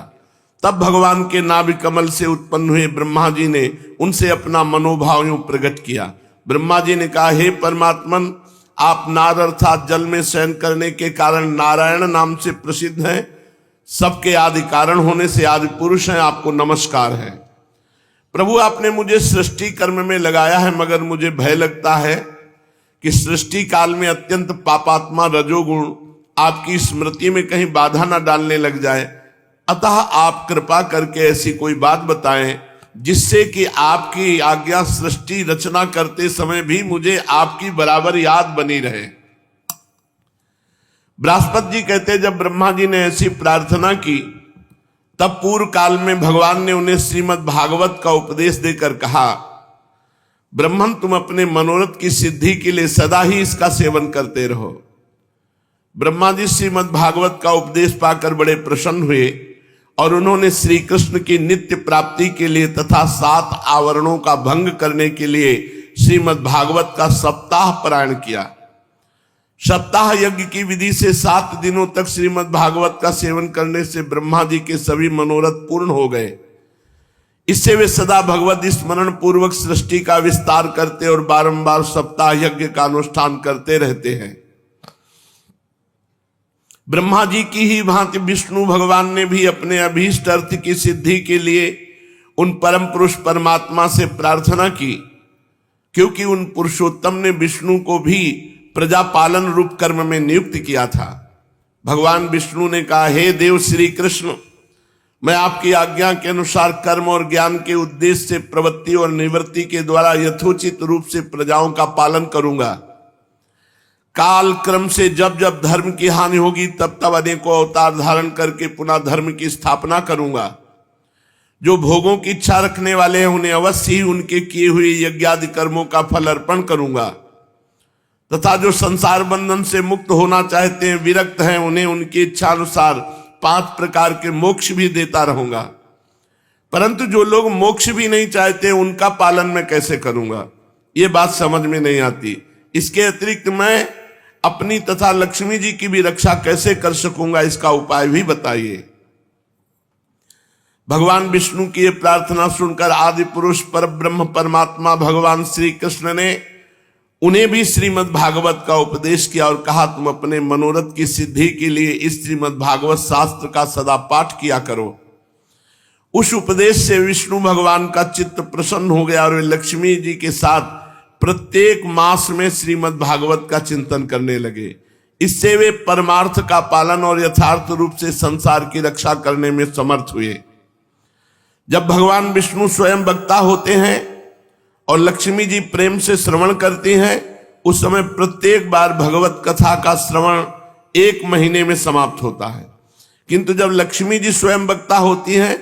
तब भगवान के नाभि कमल से उत्पन्न हुए ब्रह्मा जी ने उनसे अपना मनोभाव यूं प्रकट किया। ब्रह्मा जी ने कहा, हे परमात्मन, आप नार अर्थात जल में शयन करने के कारण नारायण नाम से प्रसिद्ध हैं। सबके आदि कारण होने से आदि पुरुष हैं, आपको नमस्कार है। प्रभु, आपने मुझे सृष्टि कर्म में लगाया है, मगर मुझे भय लगता है कि सृष्टि काल में अत्यंत पापात्मा रजोगुण आपकी स्मृति में कहीं बाधा न डालने लग जाए। अतः आप कृपा करके ऐसी कोई बात बताएं जिससे कि आपकी आज्ञा सृष्टि रचना करते समय भी मुझे आपकी बराबर याद बनी रहे। बृहस्पति जी कहते, जब ब्रह्मा जी ने ऐसी प्रार्थना की, तब पूर्व काल में भगवान ने उन्हें श्रीमद् भागवत का उपदेश देकर कहा, ब्रह्मन, तुम अपने मनोरथ की सिद्धि के लिए सदा ही इसका सेवन करते रहो। ब्रह्मा जी श्रीमद् भागवत का उपदेश पाकर बड़े प्रसन्न हुए और उन्होंने श्री कृष्ण की नित्य प्राप्ति के लिए तथा 7 आवरणों का भंग करने के लिए श्रीमद् भागवत का सप्ताह पारायण किया। सप्ताह यज्ञ की विधि से 7 दिनों तक श्रीमद् भागवत का सेवन करने से ब्रह्मा जी के सभी मनोरथ पूर्ण हो गए। इससे वे सदा भगवत स्मरण पूर्वक सृष्टि का विस्तार करते और बारंबार सप्ताह यज्ञ का अनुष्ठान करते रहते हैं। ब्रह्मा जी की ही भांति विष्णु भगवान ने भी अपने अभीष्ट अर्थ की सिद्धि के लिए उन परम पुरुष परमात्मा से प्रार्थना की, क्योंकि उन पुरुषोत्तम ने विष्णु को भी प्रजा पालन रूप कर्म में नियुक्त किया था। भगवान विष्णु ने कहा, हे देव श्री कृष्ण, मैं आपकी आज्ञा के अनुसार कर्म और ज्ञान के उद्देश्य से प्रवृत्ति और निवृत्ति के द्वारा यथोचित रूप से प्रजाओं का पालन करूंगा। काल क्रम से जब जब धर्म की हानि होगी तब तब अनेकों अवतार धारण करके पुनः धर्म की स्थापना करूंगा। जो भोगों की इच्छा रखने वाले हैं उन्हें अवश्य ही उनके किए हुए यज्ञादि कर्मों का फल अर्पण करूंगा, तथा जो संसार बंधन से मुक्त होना चाहते हैं, विरक्त हैं, उन्हें उनकी इच्छा अनुसार 5 प्रकार के मोक्ष भी देता रहूंगा। परंतु जो लोग मोक्ष भी नहीं चाहते उनका पालन मैं कैसे करूंगा, ये बात समझ में नहीं आती। इसके अतिरिक्त मैं अपनी तथा लक्ष्मी जी की भी रक्षा कैसे कर सकूंगा, इसका उपाय भी बताइए। भगवान विष्णु की यह प्रार्थना सुनकर आदि पुरुष पर ब्रह्म परमात्मा भगवान श्री कृष्ण ने उन्हें भी श्रीमद् भागवत का उपदेश किया और कहा, तुम अपने मनोरथ की सिद्धि के लिए इस श्रीमद् भागवत शास्त्र का सदा पाठ किया करो। उस उपदेश से विष्णु भगवान का चित्त प्रसन्न हो गया और वे लक्ष्मी जी के साथ प्रत्येक मास में श्रीमद् भागवत का चिंतन करने लगे। इससे वे परमार्थ का पालन और यथार्थ रूप से संसार की रक्षा करने में समर्थ हुए। जब भगवान विष्णु स्वयं वक्ता होते हैं और लक्ष्मी जी प्रेम से श्रवण करती हैं, उस समय प्रत्येक बार भगवत कथा का श्रवण 1 महीने में समाप्त होता है। किंतु जब लक्ष्मी जी स्वयं वक्ता होती हैं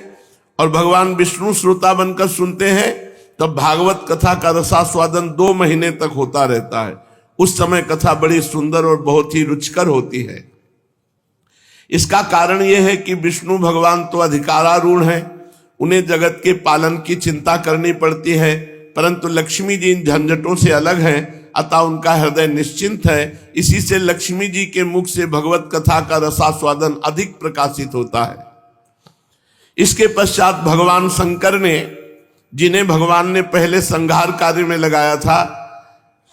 और भगवान विष्णु श्रोता बनकर सुनते हैं, तब भागवत कथा का रसास्वादन 2 महीने तक होता रहता है। उस समय कथा बड़ी सुंदर और बहुत ही रुचिकर होती है। इसका कारण यह है कि विष्णु भगवान तो अधिकारारूढ़ हैं, उन्हें जगत के पालन की चिंता करनी पड़ती है, परंतु लक्ष्मी जी इन झंझटों से अलग हैं, अतः उनका हृदय निश्चिंत है। इसी से लक्ष्मी जी के मुख से भगवत कथा का रसास्वादन अधिक प्रकाशित होता है। इसके पश्चात भगवान शंकर ने, जिन्हें भगवान ने पहले संहार कार्य में लगाया था,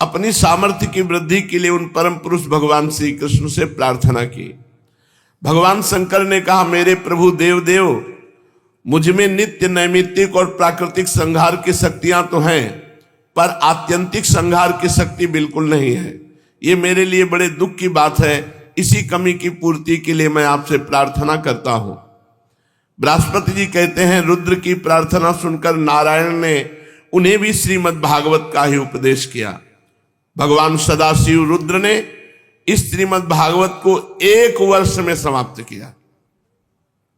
अपनी सामर्थ्य की वृद्धि के लिए उन परम पुरुष भगवान श्री कृष्ण से प्रार्थना की। भगवान शंकर ने कहा, मेरे प्रभु देव, मुझ में नित्य नैमित्तिक और प्राकृतिक संहार की शक्तियां तो हैं, पर आत्यंतिक संहार की शक्ति बिल्कुल नहीं है। ये मेरे लिए बड़े दुख की बात है। इसी कमी की पूर्ति के लिए मैं आपसे प्रार्थना करता हूं। बृहस्पति जी कहते हैं, रुद्र की प्रार्थना सुनकर नारायण ने उन्हें भी श्रीमद् भागवत का ही उपदेश किया। भगवान सदाशिव रुद्र ने इस श्रीमद् भागवत को 1 वर्ष में समाप्त किया।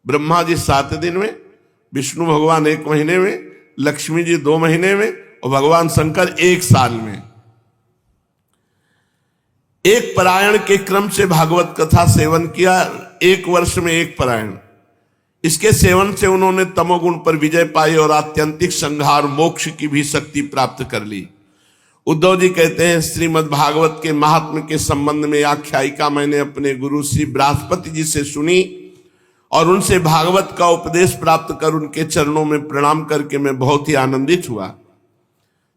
ब्रह्मा जी 7 दिन में, विष्णु भगवान 1 महीने में, लक्ष्मी जी 2 महीने में और भगवान शंकर 1 साल में। 1 पारायण के क्रम से भागवत कथा सेवन किया, 1 वर्ष में 1 पारायण। इसके सेवन से उन्होंने तमोगुण पर विजय पाई और आत्यंतिक संहार मोक्ष की भी शक्ति प्राप्त कर ली। उद्धव जी कहते हैं, श्रीमद् भागवत के महात्म्य के संबंध में आख्यायिका मैंने अपने गुरु श्री बृहस्पति जी से सुनी और उनसे भागवत का उपदेश प्राप्त कर उनके चरणों में प्रणाम करके मैं बहुत ही आनंदित हुआ।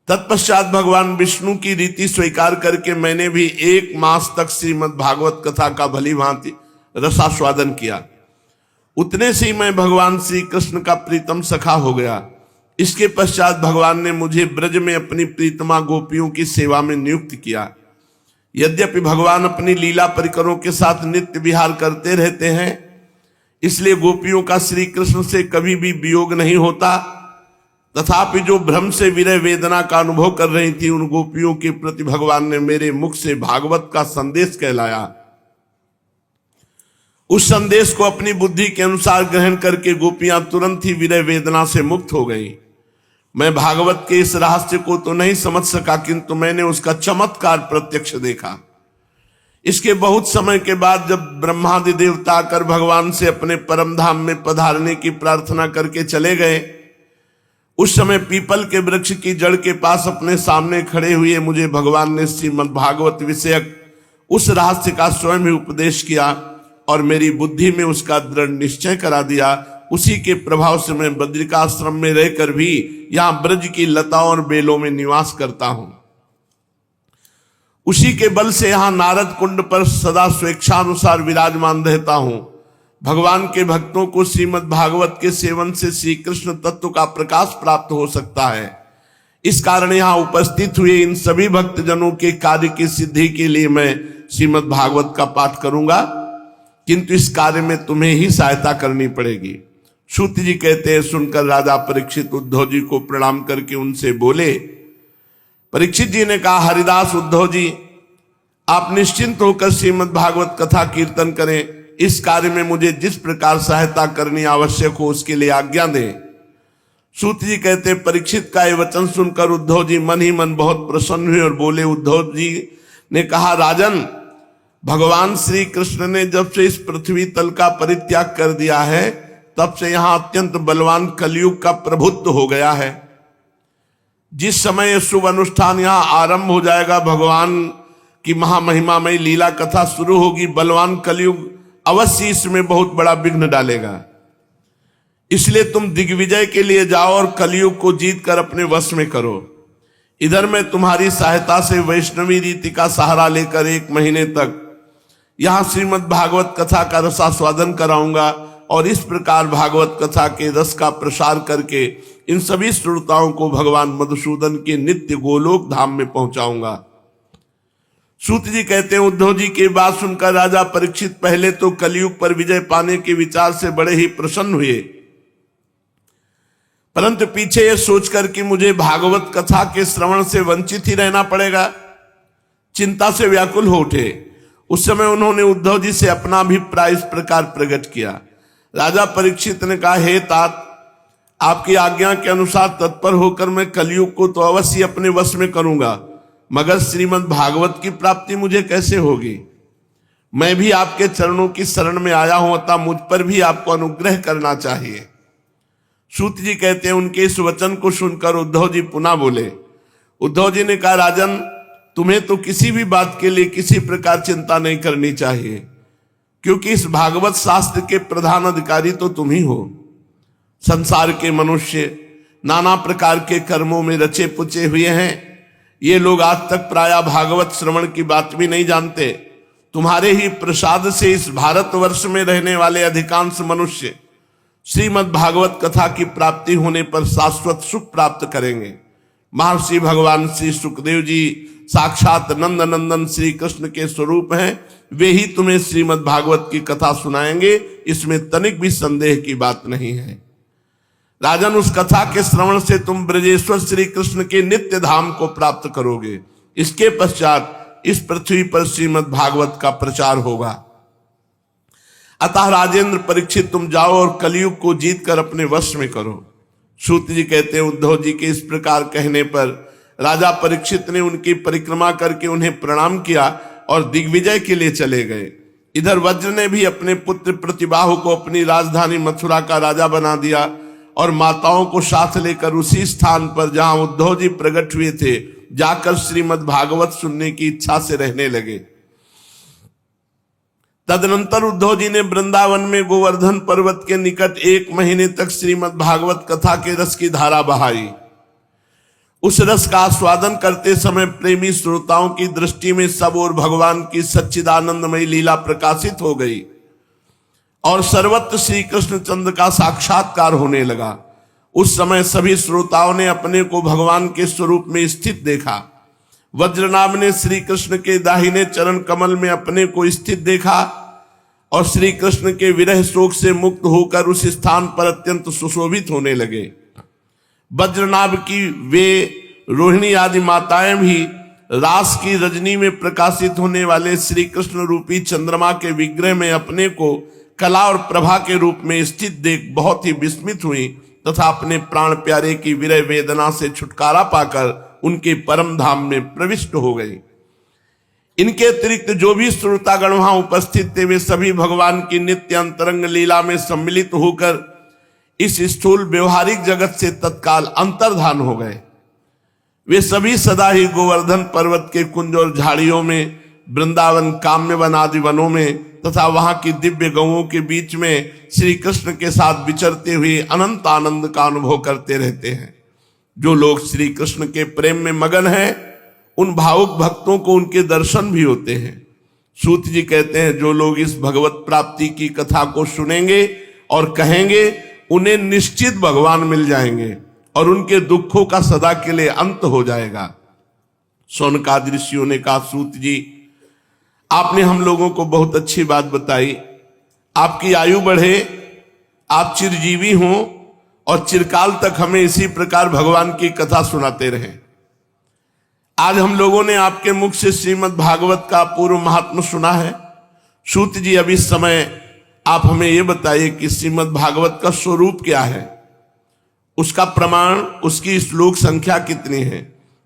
तत्पश्चात भगवान विष्णु की रीति स्वीकार करके मैंने भी 1 मास तक श्रीमद् भागवत कथा का भली भांति रसास्वादन किया। उतने से ही मैं भगवान श्री कृष्ण का प्रीतम सखा हो गया। इसके पश्चात भगवान ने मुझे ब्रज में अपनी प्रीतमा गोपियों की सेवा में नियुक्त किया। यद्यपि भगवान अपनी लीला परिकरों के साथ नित्य विहार करते रहते हैं, इसलिए गोपियों का श्री कृष्ण से कभी भी वियोग नहीं होता। तथापि जो भ्रम से विरह वेदना का अनुभव कर रही थी, उन गोपियों के प्रति भगवान ने मेरे मुख से भागवत का संदेश कहलाया। उस संदेश को अपनी बुद्धि के अनुसार ग्रहण करके गोपियां तुरंत ही विरह वेदना से मुक्त हो गईं। मैं भागवत के इस रहस्य को तो नहीं समझ सका, किंतु मैंने उसका चमत्कार प्रत्यक्ष देखा। इसके बहुत समय के बाद जब ब्रह्मादि देवता आकर भगवान से अपने परम धाम में पधारने की प्रार्थना करके चले गए, उस समय पीपल के वृक्ष की जड़ के पास अपने सामने खड़े हुए मुझे भगवान ने श्रीमद् भागवत विषयक उस रहस्य का स्वयं ही उपदेश किया और मेरी बुद्धि में उसका दृढ़ निश्चय करा दिया उसी के प्रभाव से मैं बद्रिकाश्रम में रहकर भी यहां ब्रज की लताओं और बेलों में निवास करता हूं। उसी के बल से यहां नारद कुंड पर सदा स्वेच्छानुसार विराजमान रहता हूं। भगवान के भक्तों को श्रीमद् भागवत के सेवन से श्री कृष्ण तत्व का प्रकाश प्राप्त हो सकता है। इस कारण यहां उपस्थित हुए इन सभी भक्तजनों के कार्य की सिद्धि के लिए मैं श्रीमद् भागवत का पाठ करूंगा, किंतु इस कार्य में तुम्हें ही सहायता करनी पड़ेगी। सूत जी कहते हैं, सुनकर राजा परीक्षित उद्धव जी को प्रणाम करके उनसे बोले। परीक्षित जी ने कहा, हरिदास उद्धव जी, आप निश्चिंत होकर श्रीमद् भागवत कथा कीर्तन करें। इस कार्य में मुझे जिस प्रकार सहायता करनी आवश्यक हो उसके लिए आज्ञा दें। सूत जी कहते, परीक्षित का ये वचन सुनकर उद्धव जी मन ही मन बहुत प्रसन्न हुए और बोले। उद्धव जी ने कहा, राजन, भगवान श्री कृष्ण ने जब से इस पृथ्वी तल का परित्याग कर दिया है, तब से यहां अत्यंत बलवान कलयुग का प्रभुत्व हो गया है। जिस समय यह शुभ अनुष्ठान यहां आरंभ हो जाएगा, भगवान की महामहिमामयी लीला कथा शुरू होगी, बलवान कलयुग अवश्य इसमें बहुत बड़ा विघ्न डालेगा। इसलिए तुम दिग्विजय के लिए जाओ और कलयुग को जीत कर अपने वश में करो। इधर मैं तुम्हारी सहायता से वैष्णवी रीति का सहारा लेकर 1 महीने तक यहां श्रीमद् भागवत कथा का रसास्वादन कराऊंगा और इस प्रकार भागवत कथा के रस का प्रसार करके इन सभी श्रोताओं को भगवान मधुसूदन के नित्य गोलोक धाम में पहुंचाऊंगा। सूत जी कहते हैं, उद्धव जी की बात सुनकर राजा परीक्षित पहले तो कलयुग पर विजय पाने के विचार से बड़े ही प्रसन्न हुए, परंतु पीछे यह सोचकर कि मुझे भागवत कथा के श्रवण से वंचित ही रहना पड़ेगा, चिंता से व्याकुल हो उठे। उस समय उन्होंने उद्धव जी से अपना अभिप्राय इस प्रकार प्रकट किया। राजा परीक्षित ने कहा, हे तात, आपकी आज्ञा के अनुसार तत्पर होकर मैं कलयुग को तो अवश्य अपने वश में करूंगा, मगर श्रीमद् भागवत की प्राप्ति मुझे कैसे होगी? मैं भी आपके चरणों की शरण में आया हूं, अतः मुझ पर भी आपको अनुग्रह करना चाहिए। सूत जी कहते हैं, उनके इस वचन को सुनकर उद्धव जी पुनः बोले। उद्धव जी ने कहा, राजन, तुम्हें तो किसी भी बात के लिए किसी प्रकार चिंता नहीं करनी चाहिए, क्योंकि इस भागवत शास्त्र के प्रधान अधिकारी तो तुम ही हो। संसार के मनुष्य नाना प्रकार के कर्मों में रचे पुचे हुए हैं। ये लोग आज तक प्रायः भागवत श्रवण की बात भी नहीं जानते। तुम्हारे ही प्रसाद से इस भारतवर्ष में रहने वाले अधिकांश मनुष्य श्रीमद् भागवत कथा की प्राप्ति होने पर शाश्वत सुख प्राप्त करेंगे। महर्षि भगवान श्री सुखदेव जी साक्षात नंद नंदन श्री कृष्ण के स्वरूप हैं, वे ही तुम्हें श्रीमद् भागवत की कथा सुनाएंगे, इसमें तनिक भी संदेह की बात नहीं है। राजन, उस कथा के श्रवण से तुम ब्रजेश्वर श्री कृष्ण के नित्य धाम को प्राप्त करोगे। इसके पश्चात इस पृथ्वी पर श्रीमद् भागवत का प्रचार होगा। अतः राजेंद्र परीक्षित, तुम जाओ और कलयुग को जीत कर अपने वश में करो। सूत जी कहते हैं, उद्धव जी के इस प्रकार कहने पर राजा परीक्षित ने उनकी परिक्रमा करके उन्हें प्रणाम किया और दिग्विजय के लिए चले गए। इधर वज्र ने भी अपने पुत्र प्रतिबाहु को अपनी राजधानी मथुरा का राजा बना दिया और माताओं को साथ लेकर उसी स्थान पर जहां उद्धव जी प्रकट हुए थे जाकर श्रीमद् भागवत सुनने की इच्छा से रहने लगे। तदनंतर उद्धव जी ने वृंदावन में गोवर्धन पर्वत के निकट 1 महीने तक श्रीमद् भागवत कथा के रस की धारा बहाई। उस रस का आस्वादन करते समय प्रेमी श्रोताओं की दृष्टि में सब और भगवान की सच्चिदानंदमयी लीला प्रकाशित हो गई और सर्वत्र श्री कृष्ण चंद्र का साक्षात्कार होने लगा। उस समय सभी श्रोताओं ने अपने को भगवान के स्वरूप में स्थित देखा। वज्रनाभ ने श्री कृष्ण के दाहिने चरण कमल में अपने को स्थित देखा और श्री कृष्ण के विरह शोक से मुक्त होकर उस स्थान पर अत्यंत सुशोभित होने लगे। वज्रनाभ की वे रोहिणी आदि माताएं भी रास की रजनी में प्रकाशित होने वाले श्री कृष्ण रूपी चंद्रमा के विग्रह में अपने को कला और प्रभा के रूप में स्थित देख बहुत ही विस्मित हुई तथा अपने प्राण प्यारे की विरह वेदना से छुटकारा पाकर उनके परम धाम में प्रविष्ट हो गई। इनके अतिरिक्त जो भी श्रोतागण वहां उपस्थित थे वे सभी भगवान की नित्य अंतरंग लीला में सम्मिलित होकर इस स्थूल व्यवहारिक जगत से तत्काल अंतर्धान हो गए। वे सभी सदा ही गोवर्धन पर्वत के कुंज और झाड़ियों में वृंदावन, काम्यवन आदि वनों में तथा वहां की दिव्य गौओं के बीच में श्री कृष्ण के साथ विचरते हुए अनंत आनंद का अनुभव करते रहते हैं। जो लोग श्री कृष्ण के प्रेम में मगन हैं, उन भावुक भक्तों को उनके दर्शन भी होते हैं। सूत जी कहते हैं, जो लोग इस भगवत प्राप्ति की कथा को सुनेंगे और कहेंगे, उन्हें निश्चित भगवान मिल जाएंगे और उनके दुखों का सदा के लिए अंत हो जाएगा। शौनकादि ऋषियों ने कहा, सूत जी आपने हम लोगों को बहुत अच्छी बात बताई, आपकी आयु बढ़े, आप चिरजीवी हों और चिरकाल तक हमें इसी प्रकार भगवान की कथा सुनाते रहें। आज हम लोगों ने आपके मुख से श्रीमद् भागवत का पूर्व महात्म्य सुना है। सूत जी अब इस समय आप हमें यह बताइए कि श्रीमद् भागवत का स्वरूप क्या है, उसका प्रमाण, उसकी श्लोक संख्या कितनी है,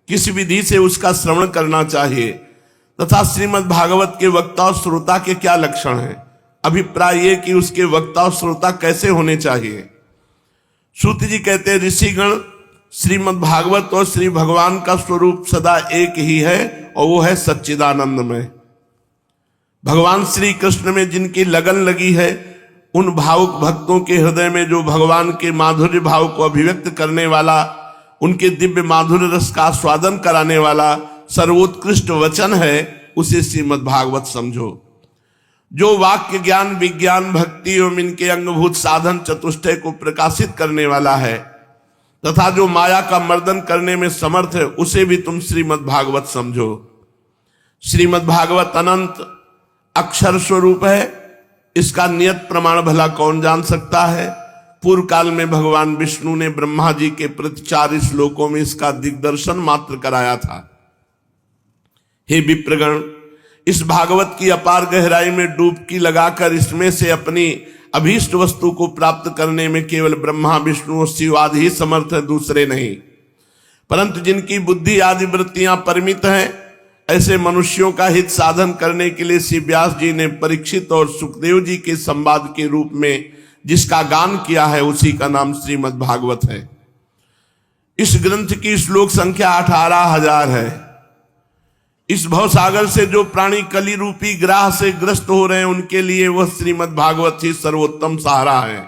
किस विधि से उसका श्रवण करना चाहिए तथा श्रीमद् भागवत के वक्ता और श्रोता के क्या लक्षण हैं, अभिप्राय ये कि उसके वक्ता और श्रोता कैसे होने चाहिए। सूत जी कहते हैं, ऋषिगण श्रीमद् भागवत और श्री भगवान का स्वरूप सदा एक ही है और वो है सच्चिदानंदमय। भगवान श्री कृष्ण में जिनकी लगन लगी है, उन भावुक भक्तों के हृदय में जो भगवान के माधुर्य भाव को अभिव्यक्त करने वाला, उनके दिव्य माधुर्य रस का आस्वादन कराने वाला सर्वोत्कृष्ट वचन है, उसे श्रीमद् भागवत समझो। जो वाक्य ज्ञान विज्ञान भक्ति एवं इनके अंगभूत साधन चतुष्टय को प्रकाशित करने वाला है तथा जो माया का मर्दन करने में समर्थ है, उसे भी तुम श्रीमद् भागवत समझो। श्रीमद् भागवत अनंत अक्षर स्वरूप है, इसका नियत प्रमाण भला कौन जान सकता है। पूर्व काल में भगवान विष्णु ने ब्रह्मा जी के प्रति 4 श्लोकों में इसका दिग्दर्शन मात्र कराया था। हे विप्रगण, इस भागवत की अपार गहराई में डुबकी लगाकर इसमें से अपनी अभीष्ट वस्तु को प्राप्त करने में केवल ब्रह्मा विष्णु और शिव आदि ही समर्थ है, दूसरे नहीं। परंतु जिनकी बुद्धि आदि वृत्तियां परिमित हैं, ऐसे मनुष्यों का हित साधन करने के लिए श्री व्यास जी ने परीक्षित और सुखदेव जी के संवाद के रूप में जिसका गान किया है, उसी का नाम श्रीमद् भागवत है। इस ग्रंथ की श्लोक संख्या 18,000 है। इस भवसागर से जो प्राणी कली रूपी ग्राह से ग्रस्त हो रहे हैं, उनके लिए वह श्रीमद् भागवत ही सर्वोत्तम सहारा है।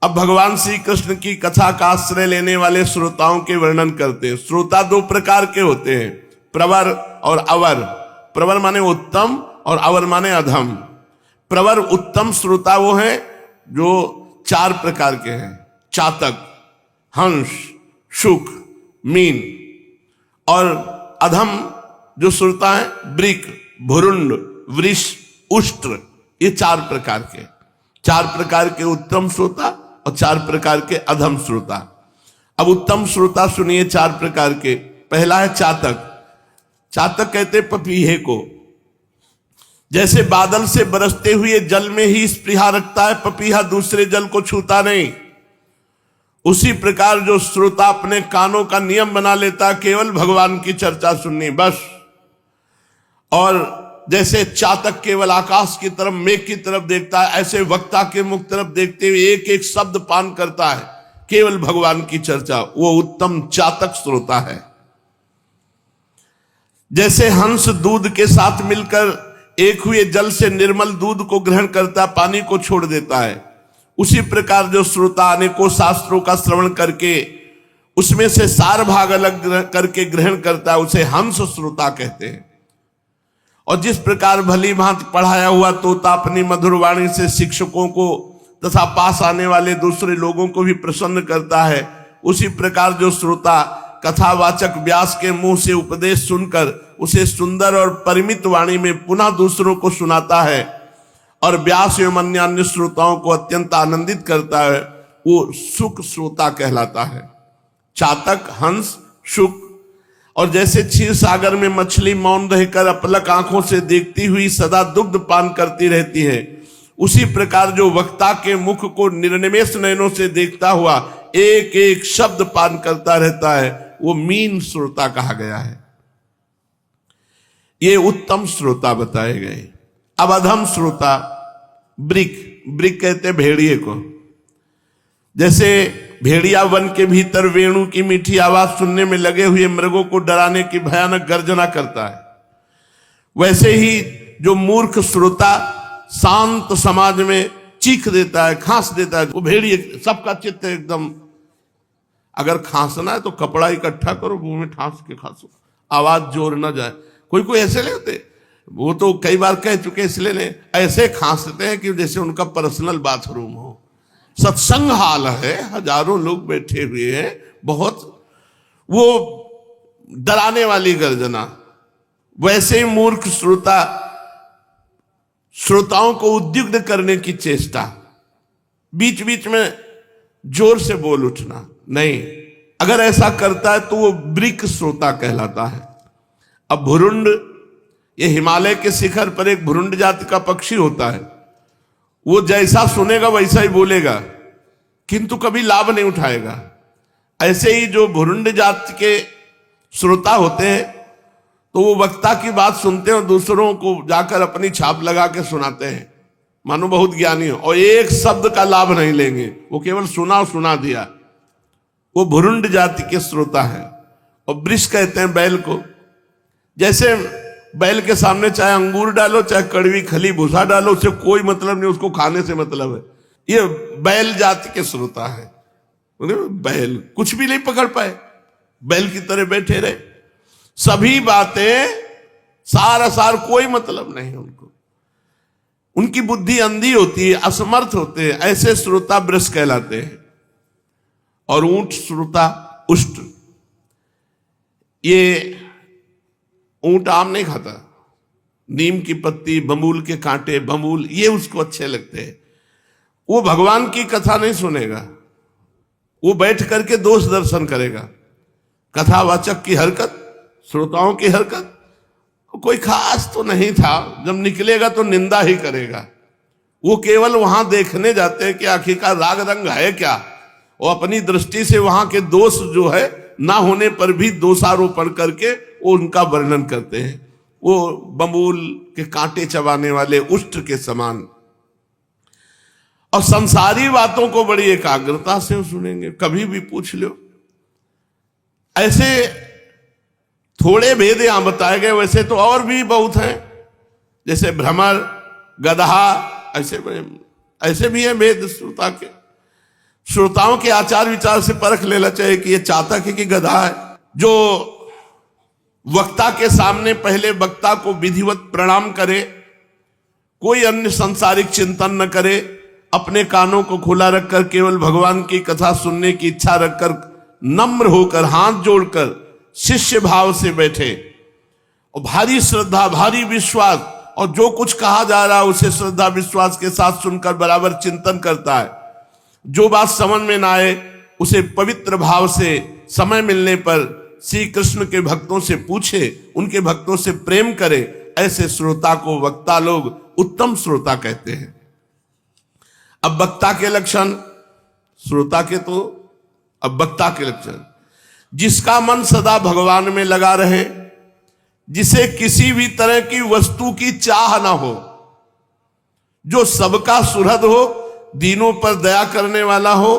अब भगवान श्री कृष्ण की कथा का आश्रय लेने वाले श्रोताओं के वर्णन करते हैं। श्रोता 2 प्रकार के होते हैं, प्रवर और अवर। प्रवर माने उत्तम और अवर माने अधम। प्रवर उत्तम श्रोता वो है जो 4 प्रकार के हैं, चातक, हंस, शुक, मीन। और अधम जो श्रोता है, वृक, भुरुंड, वृष, उष्ट्र। ये 4 प्रकार के उत्तम श्रोता और 4 प्रकार के अधम श्रोता। अब उत्तम श्रोता सुनिए 4 प्रकार के। पहला है चातक। चातक कहते पपीहे को। जैसे बादल से बरसते हुए जल में ही स्पृहा रखता है पपीहा, दूसरे जल को छूता नहीं, उसी प्रकार जो श्रोता अपने कानों का नियम बना लेता केवल भगवान की चर्चा सुननी बस। और जैसे चातक केवल आकाश की तरफ, मेघ की तरफ देखता है, ऐसे वक्ता के मुख तरफ देखते हुए एक एक शब्द पान करता है, केवल भगवान की चर्चा, वो उत्तम चातक श्रोता है। जैसे हंस दूध के साथ मिलकर एक हुए जल से निर्मल दूध को ग्रहण करता, पानी को छोड़ देता है, उसी प्रकार जो श्रोता अनेकों शास्त्रों का श्रवण करके उसमें से सार भाग अलग करके ग्रहण करता है, उसे हंस श्रोता कहते हैं। और जिस प्रकार भली भांति पढ़ाया हुआ तोता अपनी मधुर वाणी से शिक्षकों को तथा पास आने वाले दूसरे लोगों को भी प्रसन्न करता है, उसी प्रकार जो श्रोता कथावाचक व्यास के मुंह से उपदेश सुनकर उसे सुंदर और परिमित वाणी में पुनः दूसरों को सुनाता है और व्यास एवं अन्य श्रोताओं को अत्यंत आनंदित करता है, वो सुख श्रोता कहलाता है। चातक, हंस, शुक। और जैसे क्षीर सागर में मछली मौन रहकर अपलक आंखों से देखती हुई सदा दुग्ध पान करती रहती है, उसी प्रकार जो वक्ता के मुख को निर्निमेष नयनों से देखता हुआ एक एक शब्द पान करता रहता है, वो मीन श्रोता कहा गया है। ये उत्तम श्रोता बताए गए। अब अधम श्रोता, ब्रिक कहते भेड़िए को। जैसे भेड़िया वन के भीतर वेणु की मीठी आवाज सुनने में लगे हुए मृगों को डराने की भयानक गर्जना करता है, वैसे ही जो मूर्ख श्रोता शांत समाज में चीख देता है, खांस देता है, वो भेड़िए, सबका चित्त एकदम, अगर खांसना है तो कपड़ा इकट्ठा करो, मुंह में ठांस के खांसो, आवाज जोर ना जाए। कोई कोई ऐसे लेते, वो तो कई बार कह चुके, इसलिए नहीं, ऐसे खांसते हैं कि जैसे उनका पर्सनल बाथरूम हो। सत्संग हाल है, हजारों लोग बैठे हुए हैं, बहुत वो डराने वाली गर्जना। वैसे ही मूर्ख श्रोता, श्रोताओं को उद्विग्न करने की चेष्टा, बीच बीच में जोर से बोल उठना नहीं, अगर ऐसा करता है तो वो ब्रिक श्रोता कहलाता है। अब भुरुंड, ये हिमालय के शिखर पर एक भुरुंड जाति का पक्षी होता है, वो जैसा सुनेगा वैसा ही बोलेगा, किंतु कभी लाभ नहीं उठाएगा। ऐसे ही जो भुरुंड जाति के श्रोता होते हैं, तो वो वक्ता की बात सुनते हैं और दूसरों को जाकर अपनी छाप लगा के सुनाते हैं, मानो बहुत ज्ञानी हो, और एक शब्द का लाभ नहीं लेंगे, वो केवल सुना और सुना दिया। वो भुरुंड जाति के श्रोता है। और वृष कहते हैं बैल को, जैसे बैल के सामने चाहे अंगूर डालो, चाहे कड़वी खली भूसा डालो, उससे कोई मतलब नहीं, उसको खाने से मतलब है। ये बैल जाति के श्रोता है। बैल कुछ भी नहीं पकड़ पाए, बैल की तरह बैठे रहे, सभी बातें सारा सार, कोई मतलब नहीं उनको, उनकी बुद्धि अंधी होती है, असमर्थ होते हैं, ऐसे श्रोता वृष कहलाते हैं। और ऊंट श्रोता उष्ट, ये ऊंट आम नहीं खाता, नीम की पत्ती, बमूल के कांटे, बमूल, ये उसको अच्छे लगते हैं। वो भगवान की कथा नहीं सुनेगा, वो बैठ करके दोष दर्शन करेगा। कथावाचक की हरकत, श्रोताओं की हरकत कोई खास तो नहीं था, जब निकलेगा तो निंदा ही करेगा। वो केवल वहां देखने जाते हैं कि आखिरकार राग रंग है क्या, वो अपनी दृष्टि से वहां के दोष जो है ना होने पर भी दोषारोपण करके वो उनका वर्णन करते हैं। वो बमूल के कांटे चबाने वाले उष्ट के समान, और संसारी बातों को बड़ी एकाग्रता से सुनेंगे, कभी भी पूछ लो। ऐसे थोड़े भेद यहां बताए गए, वैसे तो और भी बहुत हैं, जैसे भ्रमर, गदहा, ऐसे भी हैं भेद श्रोता के। श्रोताओं के आचार विचार से परख लेना चाहिए कि ये चातक है कि गधा है। जो वक्ता के सामने पहले वक्ता को विधिवत प्रणाम करे, कोई अन्य सांसारिक चिंतन न करे, अपने कानों को खुला रखकर केवल भगवान की कथा सुनने की इच्छा रखकर, नम्र होकर, हाथ जोड़कर शिष्य भाव से बैठे, और भारी श्रद्धा, भारी विश्वास, और जो कुछ कहा जा रहा है उसे श्रद्धा विश्वास के साथ सुनकर बराबर चिंतन करता है। जो बात समझ में ना आए उसे पवित्र भाव से समय मिलने पर श्री कृष्ण के भक्तों से पूछे, उनके भक्तों से प्रेम करे, ऐसे श्रोता को वक्ता लोग उत्तम श्रोता कहते हैं। अब वक्ता के लक्षण, श्रोता के तो, अब वक्ता के लक्षण, जिसका मन सदा भगवान में लगा रहे, जिसे किसी भी तरह की वस्तु की चाह ना हो, जो सबका सुहृद हो, दीनों पर दया करने वाला हो,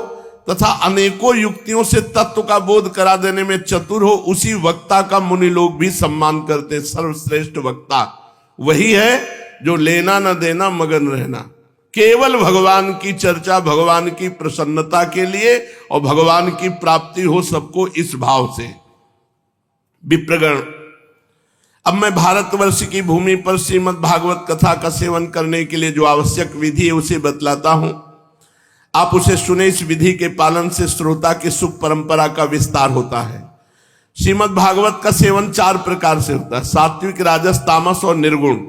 तथा अनेकों युक्तियों से तत्व का बोध करा देने में चतुर हो, उसी वक्ता का मुनि लोग भी सम्मान करते। सर्वश्रेष्ठ वक्ता वही है जो लेना न देना मगन रहना, केवल भगवान की चर्चा, भगवान की प्रसन्नता के लिए, और भगवान की प्राप्ति हो सबको इस भाव से। विप्रगण, अब मैं भारतवर्ष की भूमि पर श्रीमद् भागवत कथा का सेवन करने के लिए जो आवश्यक विधि है उसे बतलाता हूं, आप उसे सुने। इस विधि के पालन से श्रोता की सुख परंपरा का विस्तार होता है। श्रीमद् भागवत का सेवन 4 प्रकार से होता है, सात्विक, राजस, तामस और निर्गुण,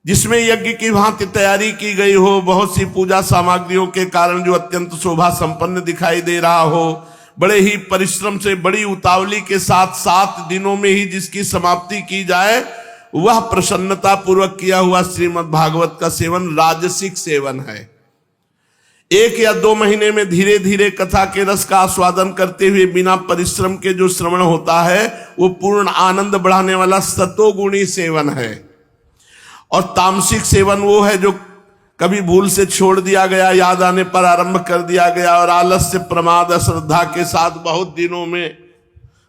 जिसमें यज्ञ की भांति तैयारी की गई हो, बहुत सी पूजा सामग्रियों के कारण जो अत्यंत शोभा संपन्न दिखाई दे रहा हो, बड़े ही परिश्रम से, बड़ी उतावली के साथ 7 दिनों में ही जिसकी समाप्ति की जाए, वह प्रसन्नता पूर्वक किया हुआ श्रीमद् भागवत का सेवन राजसिक सेवन है। 1 या 2 महीने में धीरे धीरे कथा के रस का आस्वादन करते हुए बिना परिश्रम के जो श्रवण होता है, वो पूर्ण आनंद बढ़ाने वाला सतोगुणी सेवन है। और तामसिक सेवन वो है जो कभी भूल से छोड़ दिया गया, याद आने पर आरंभ कर दिया गया, और आलस्य, प्रमाद, अश्रद्धा के साथ बहुत दिनों में,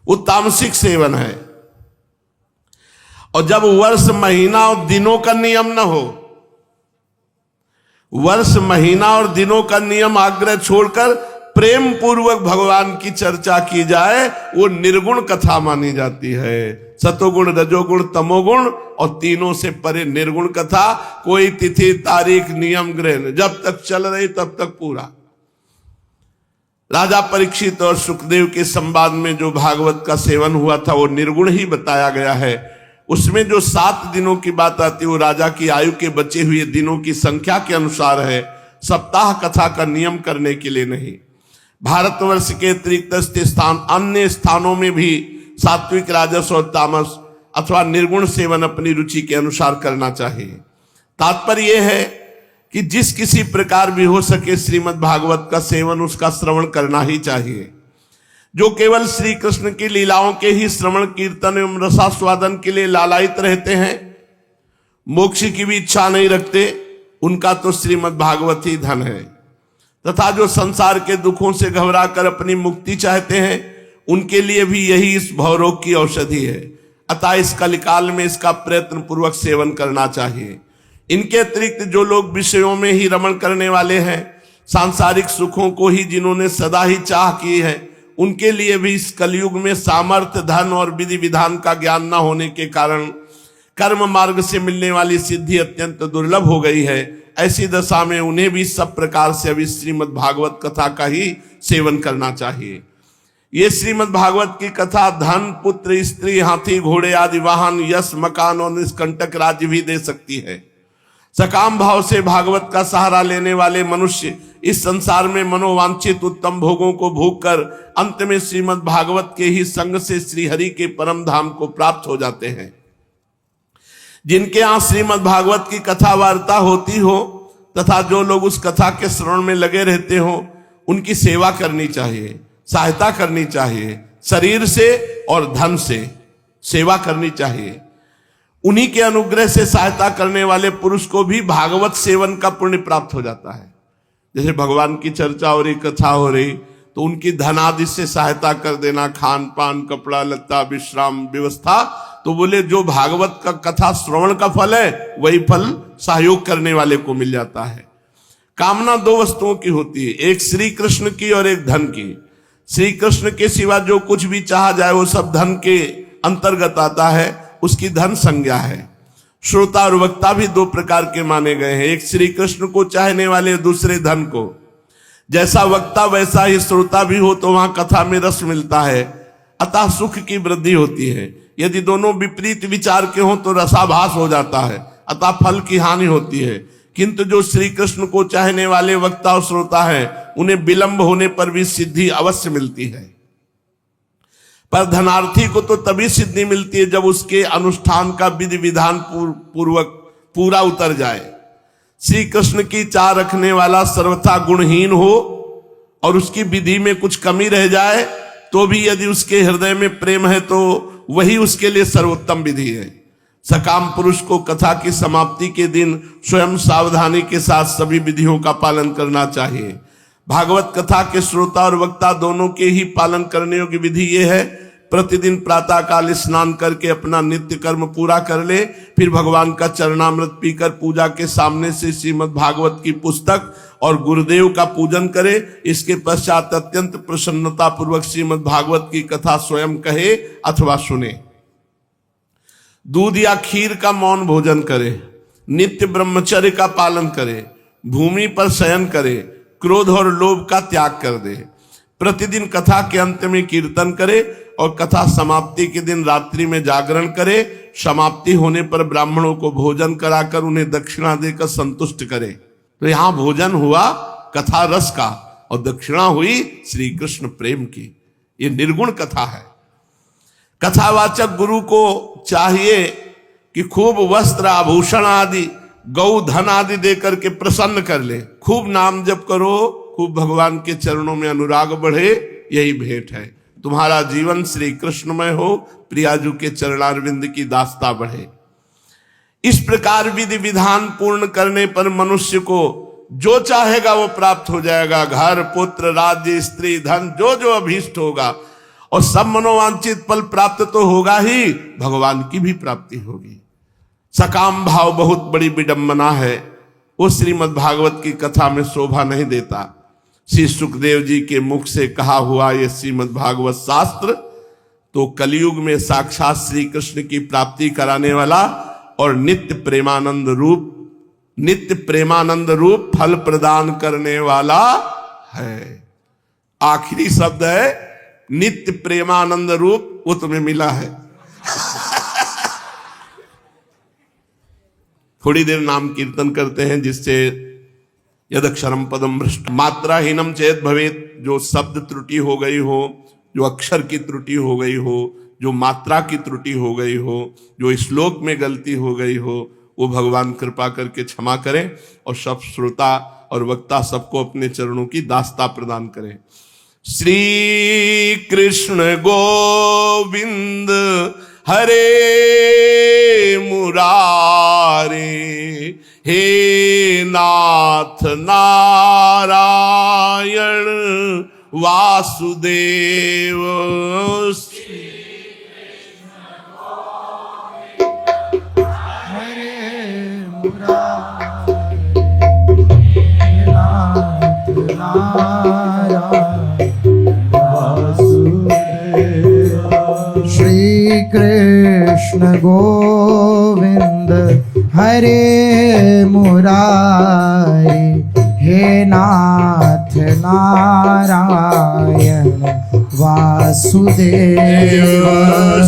वो तामसिक सेवन है। और जब वर्ष महीना और दिनों का नियम न हो, वर्ष महीना और दिनों का नियम आग्रह छोड़कर प्रेम पूर्वक भगवान की चर्चा की जाए, वो निर्गुण कथा मानी जाती है। सतोगुण, रजोगुण, तमोगुण और तीनों से परे निर्गुण कथा। कोई तिथि, तारीख, नियम, ग्रह जब तक चल रही तब तक पूरा। राजा परीक्षित और सुखदेव के संवाद में जो भागवत का सेवन हुआ था वो निर्गुण ही बताया गया है। उसमें जो 7 दिनों की बात आती है वो राजा की आयु के बचे हुए दिनों की संख्या के अनुसार है, सप्ताह कथा का नियम करने के लिए नहीं। भारतवर्ष के अतिरिक्त स्थान अन्य स्थानों में भी सात्विक, राजस और तामस अथवा निर्गुण सेवन अपनी रुचि के अनुसार करना चाहिए। तात्पर्य यह है कि जिस किसी प्रकार भी हो सके श्रीमद् भागवत का सेवन, उसका श्रवण करना ही चाहिए। जो केवल श्री कृष्ण की लीलाओं के ही श्रवण, कीर्तन एवं रसास्वादन के लिए लालायित रहते हैं, मोक्ष की भी इच्छा नहीं रखते, उनका तो श्रीमद् भागवत ही धन है। तथा जो संसार के दुखों से घबरा कर अपनी मुक्ति चाहते हैं, उनके लिए भी यही इस भवरोग की औषधि है। अतः इस कलिकाल में इसका प्रयत्न पूर्वक सेवन करना चाहिए। इनके अतिरिक्त जो लोग विषयों में ही रमण करने वाले हैं, सांसारिक सुखों को ही जिन्होंने सदा ही चाह की है, उनके लिए भी इस कलयुग में सामर्थ्य, धन और विधि विधान का ज्ञान न होने के कारण कर्म मार्ग से मिलने वाली सिद्धि अत्यंत दुर्लभ हो गई है। ऐसी दशा में उन्हें भी सब प्रकार से अभी श्रीमद् भागवत कथा का ही सेवन करना चाहिए। ये श्रीमद् भागवत की कथा धन, पुत्र, स्त्री, हाथी, घोड़े आदि वाहन, यश, मकान और निष्कंटक राज्य भी दे सकती है। सकाम भाव से भागवत का सहारा लेने वाले मनुष्य इस संसार में मनोवांछित उत्तम भोगों को भोग कर अंत में श्रीमद् भागवत के ही संग से श्रीहरि के परम धाम को प्राप्त हो जाते हैं। जिनके यहाँ श्रीमद् भागवत की कथा वार्ता होती हो तथा जो लोग उस कथा के श्रवण में लगे रहते हो, उनकी सेवा करनी चाहिए, सहायता करनी चाहिए, शरीर से और धन से सेवा करनी चाहिए। उन्हीं के अनुग्रह से सहायता करने वाले पुरुष को भी भागवत सेवन का पुण्य प्राप्त हो जाता है। जैसे भगवान की चर्चा हो रही, कथा हो रही, तो उनकी धनादि से सहायता कर देना, खान पान, कपड़ा लत्ता, विश्राम व्यवस्था, तो बोले जो भागवत का कथा श्रवण का फल है वही फल सहयोग करने वाले को मिल जाता है। कामना 2 वस्तुओं की होती है, एक श्री कृष्ण की और एक धन की। श्री कृष्ण के सिवा जो कुछ भी चाहा जाए वो सब धन के अंतर्गत आता है, उसकी धन संज्ञा है। श्रोता और वक्ता भी 2 प्रकार के माने गए हैं, एक श्री कृष्ण को चाहने वाले, दूसरे धन को। जैसा वक्ता वैसा ही श्रोता भी हो तो वहां कथा में रस मिलता है, अतः सुख की वृद्धि होती है। यदि दोनों विपरीत विचार के हों तो रसाभास हो जाता है, अतः फल की हानि होती है। किंतु जो श्री कृष्ण को चाहने वाले वक्ता और श्रोता है, उन्हें विलंब होने पर भी सिद्धि अवश्य मिलती है। पर धनार्थी को तो तभी सिद्धि मिलती है जब उसके अनुष्ठान का विधि विधान पूर्वक पूरा उतर जाए। श्री कृष्ण की चाह रखने वाला सर्वथा गुणहीन हो और उसकी विधि में कुछ कमी रह जाए तो भी यदि उसके हृदय में प्रेम है तो वही उसके लिए सर्वोत्तम विधि है। सकाम पुरुष को कथा की समाप्ति के दिन स्वयं सावधानी के साथ सभी विधियों का पालन करना चाहिए। भागवत कथा के श्रोता और वक्ता दोनों के ही पालन करने योग्य विधि ये है, प्रतिदिन प्रातः काल स्नान करके अपना नित्य कर्म पूरा कर ले, फिर भगवान का चरणामृत पीकर पूजा के सामने से श्रीमद् भागवत की पुस्तक और गुरुदेव का पूजन करे। इसके पश्चात अत्यंत प्रसन्नता पूर्वक श्रीमद् भागवत की कथा स्वयं कहे अथवा सुने। दूध या खीर का मौन भोजन करे, नित्य ब्रह्मचर्य का पालन करे, भूमि पर शयन करे, क्रोध और लोभ का त्याग कर दे। प्रतिदिन कथा के अंत में कीर्तन करे और कथा समाप्ति के दिन रात्रि में जागरण करे। समाप्ति होने पर ब्राह्मणों को भोजन कराकर उन्हें दक्षिणा देकर संतुष्ट करे। तो यहां भोजन हुआ कथा रस का और दक्षिणा हुई श्री कृष्ण प्रेम की। ये निर्गुण कथा है। कथावाचक गुरु को चाहिए कि खूब वस्त्र, आभूषण आदि, गौ धन आदि देकर के प्रसन्न कर ले। खूब नाम जप करो, खूब भगवान के चरणों में अनुराग बढ़े, यही भेंट है। तुम्हारा जीवन श्री कृष्णमय हो, प्रियाजू के चरणारविंद की दास्ता बढ़े। इस प्रकार विधि विधान पूर्ण करने पर मनुष्य को जो चाहेगा वो प्राप्त हो जाएगा। घर, पुत्र, राज्य, स्त्री, धन, जो जो अभीष्ट होगा। और सब मनोवांछित फल प्राप्त तो होगा ही, भगवान की भी प्राप्ति होगी। सकाम भाव बहुत बड़ी विडंबना है, वो श्रीमद् भागवत की कथा में शोभा नहीं देता। श्री सुखदेव जी के मुख से कहा हुआ ये श्रीमद् भागवत शास्त्र तो कलयुग में साक्षात श्री कृष्ण की प्राप्ति कराने वाला और नित्य प्रेमानंद रूप फल प्रदान करने वाला है। आखिरी शब्द है नित्य प्रेमानंद रूप, वो तुम्हें मिला है। थोड़ी देर नाम कीर्तन करते हैं जिससे यदक्षरम पदम भ्रष्ट मात्राहीनम चेत भवेत, जो शब्द त्रुटि हो गई हो, जो अक्षर की त्रुटि हो गई हो, जो मात्रा की त्रुटि हो गई हो, जो श्लोक में गलती हो गई हो, वो भगवान कृपा करके क्षमा करें और सब श्रोता और वक्ता सबको अपने चरणों की दास्ता प्रदान करें। श्री कृष्ण गोविंद हरे मुरारे, हे नाथ नारायण वासुदेव। श्री कृष्ण गोविंद हरे मुरारे, हे नाथ नारायण वासुदेव। श्री कृष्ण गोविंद हरे मुरारे, हे नाथ नारायण वासुदेव।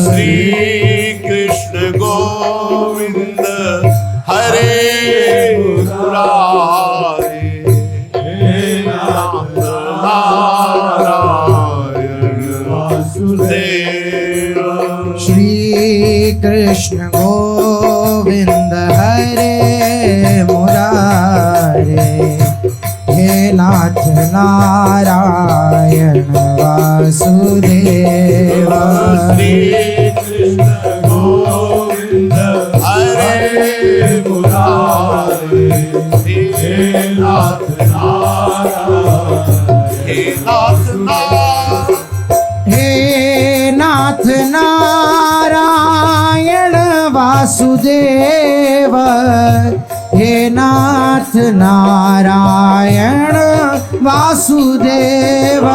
श्री कृष्ण गोविंद हरे मुरारे, हे नाथ नारायण वासुदेव। श्री कृष्ण गोविंद हरे मुरारे, हे नाथ नारायण, हे नाथ नारायण वासुदेव, हे नाथ नारायण वासुदेव।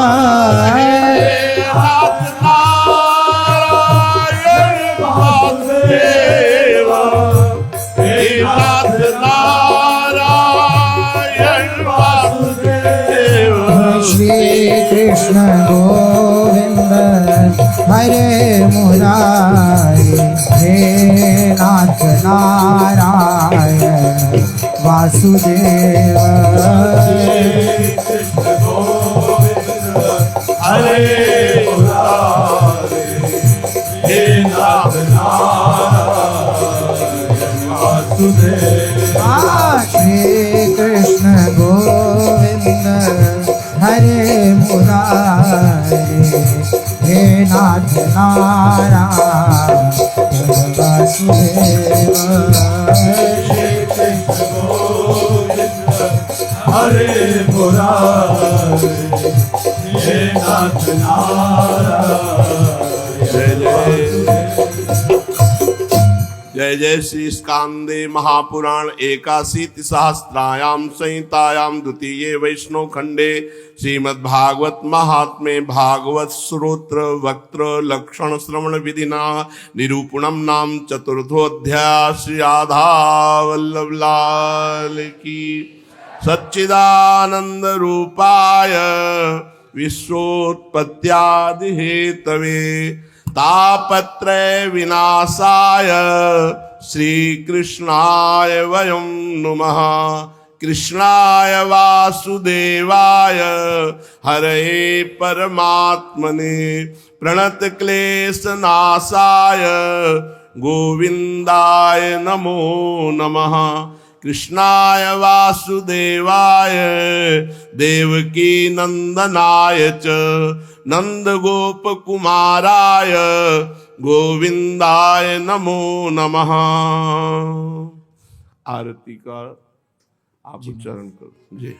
श्री कृष्ण गोविंद हरे मुरारे, हे नाथ नारायण वासुदेव। हरे मुरारे, हे नाथ नारायण वासुदेव। श्री कृष्ण गोविंद हरे मुरारे, हे नाथ नारायण वासुदेव। हरे मुरारे, हे नाथ नारायण। जय जय श्री स्कांदे महापुराण एकाशीति सहस्त्रायाम संहितायाम द्वितीये वैष्णव खंडे श्रीमद्भागवत महात्म्ये भागवत श्रोत्र वक्त्र लक्षण श्रवण विधिना निरूपणम नाम चतुर्थोऽध्याय। श्री राधा वल्लभ लाल की। सच्चिदानंद रूपाय विश्वोत्पत्त्यादि हेतवे तापत्रय विनाशाय श्री कृष्णाय वयं नुमः। कृष्णाय वासुदेवाय हरये परमात्मने प्रणत क्लेश नाशाय गोविंदाय नमो नमः। कृष्णाय वासुदेवाय देवकी नंदनाय च नंद गोप कुमाराय गोविंदाय नमो नमः। आरती का आप उच्चारण करो जी।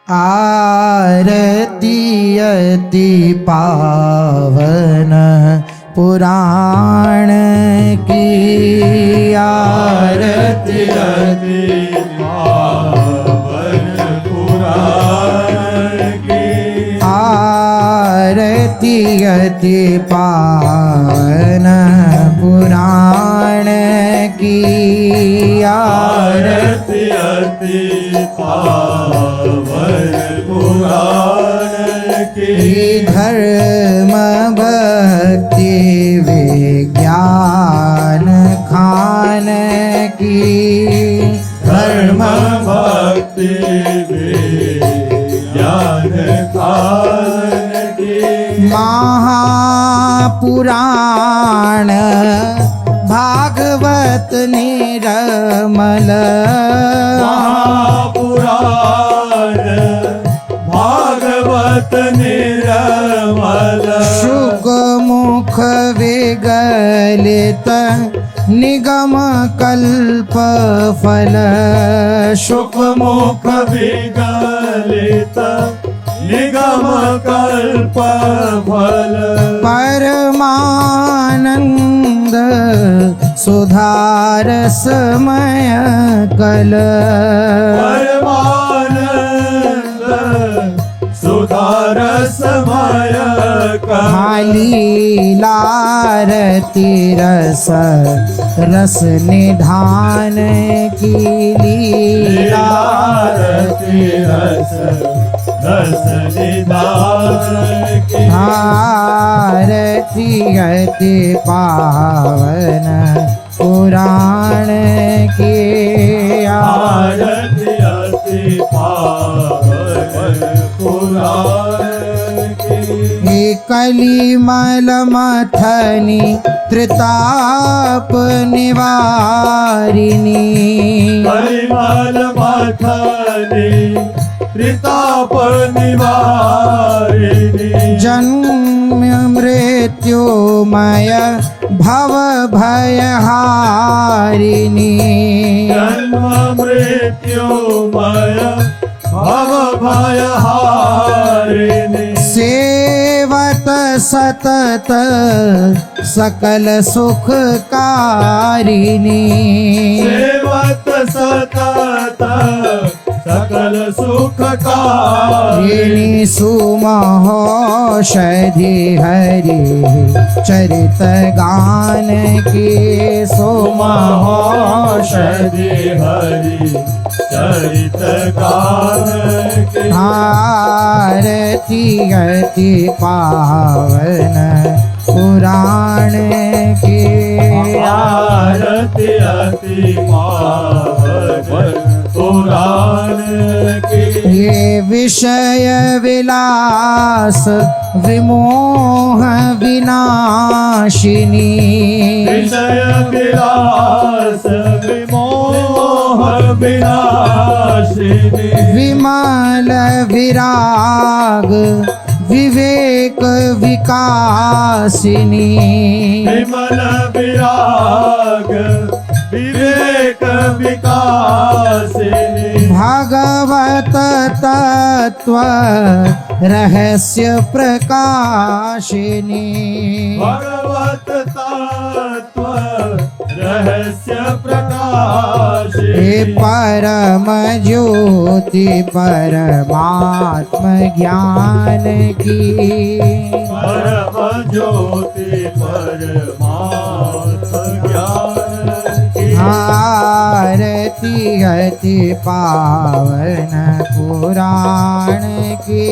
आरती अति पावन पुराण की आरती अति पावन पुराण की आरती अति पावन पुराण की आरती अति पावन पुराण की धर्म भक्ति विज्ञान खान की धर्म भक्ति विज्ञान खान की महापुराण भागवत निरमल महापुराण भागवत निरमल शुक मुख विगलित निगम कल्प फल शुक मुख विगलित निगम कल्प फल परमानंद सुधार समय कल परमानंद सुधार समय लीलारती रस रस निधान की लीलारती रस रस निधान की आरती अति पावन पुराण की आरती अति पावन पुराण की कलिमल मथनी त्रिताप निवारिणी कलिमल मथनी त्रिताप निवारिणी जन्म मृत्युमय भव भयहारिणी जन्म मृत्युमय भव भयहारिणी सेवत सतत सकल सुखकारिणी सेवत सतत सकल सुखकारिणी सुमहोषधि हरि चरित गान की सुमहोषधि हरि चरित गान की आरती अति पावन पुराण की आरती अति पावन पुराण की ये विषय विलास विमोह विनाशिनी विषय विलास विमोह विनाशिनी विमल विराग विवेक विकासिनी विमल विराग विवेक विकासिनी भगवत तत्व रहस्य प्रकाशिनी भगवत तत्व रहस्य प्रकाशिनी हे परम ज्योति परमात्म ज्ञान की परम ज्योति परमात्म ज्ञान की आरती अति पावन पुराण की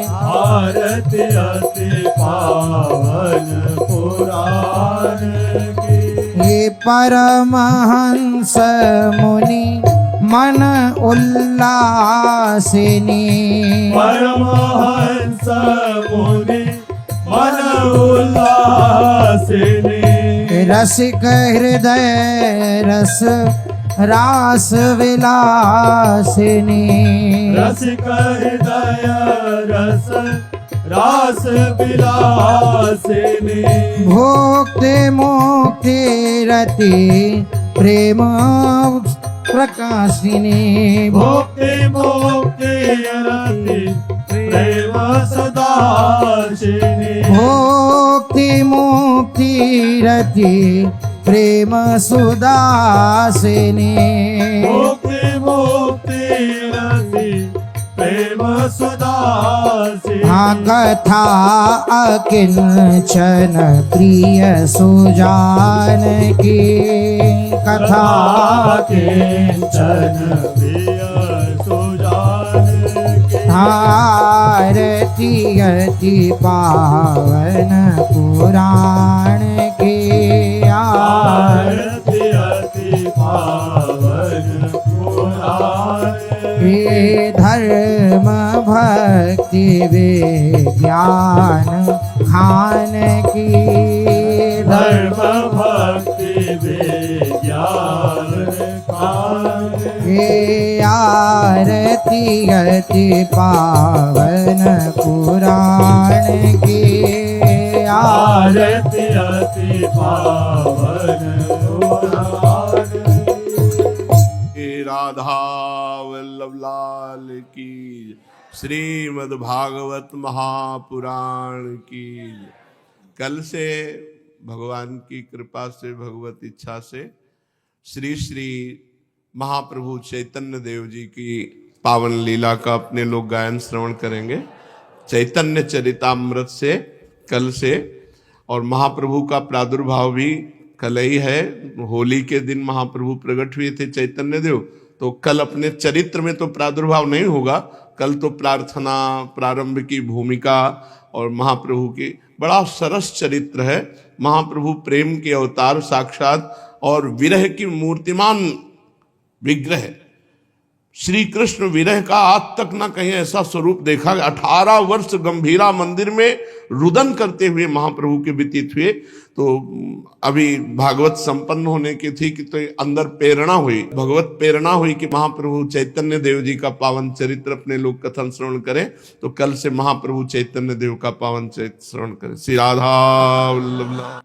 आरती अति पावन पुराण की ये परमहंस मुनि मन उल्लासिनी परमहंस मुनि मन उल्लासिनी रसिक हृदय रस रास विलासिनी रसिक हृदय रस रास विलासिनी भोक्ते मोक्ति रति प्रेम प्रकाशिनी भुक्ति मुक्ति रति प्रेम सुदाशिनी भुक्ति मुक्ति रति प्रेम सुदासिनी भुक्ति मुक्ति रति प्रेम सुदासिनी कथा अकिंचन प्रिय सुजान की कथा किंचन प्रिय सुजान की आरती अति पावन पुराण की आरती अति पावन पुराण हे धर्म भक्ति विज्ञान खान की धर्म भक्ति विज्ञान खान हे आरती अति पावन पुराण की आरती अति पावन पुराण हे राधा वल्लभ लाल की, श्रीमद् भागवत महापुराण की। कल से भगवान की कृपा से, भगवत इच्छा से श्री श्री महाप्रभु चैतन्य देव जी की पावन लीला का अपने लोग गायन श्रवण करेंगे चैतन्य चरितामृत से कल से। और महाप्रभु का प्रादुर्भाव भी कल ही है। होली के दिन महाप्रभु प्रकट हुए थे चैतन्य देव, तो कल अपने चरित्र में तो प्रादुर्भाव नहीं होगा। कल तो प्रार्थना, प्रारंभ की भूमिका और महाप्रभु की बड़ा सरस चरित्र है। महाप्रभु प्रेम के अवतार साक्षात और विरह की मूर्तिमान विग्रह। श्री कृष्ण विरह का आज तक ना कहीं ऐसा स्वरूप देखा। 18 वर्ष गंभीरा मंदिर में रुदन करते हुए महाप्रभु के व्यतीत हुए। तो अभी भागवत संपन्न होने की थी कि तो अंदर प्रेरणा हुई, भगवत प्रेरणा हुई कि महाप्रभु चैतन्य देव जी का पावन चरित्र अपने लोग कथन श्रवण करें। तो कल से महाप्रभु चैतन्य देव का पावन चरित्र श्रवण करें। श्री राधा वल्लभ।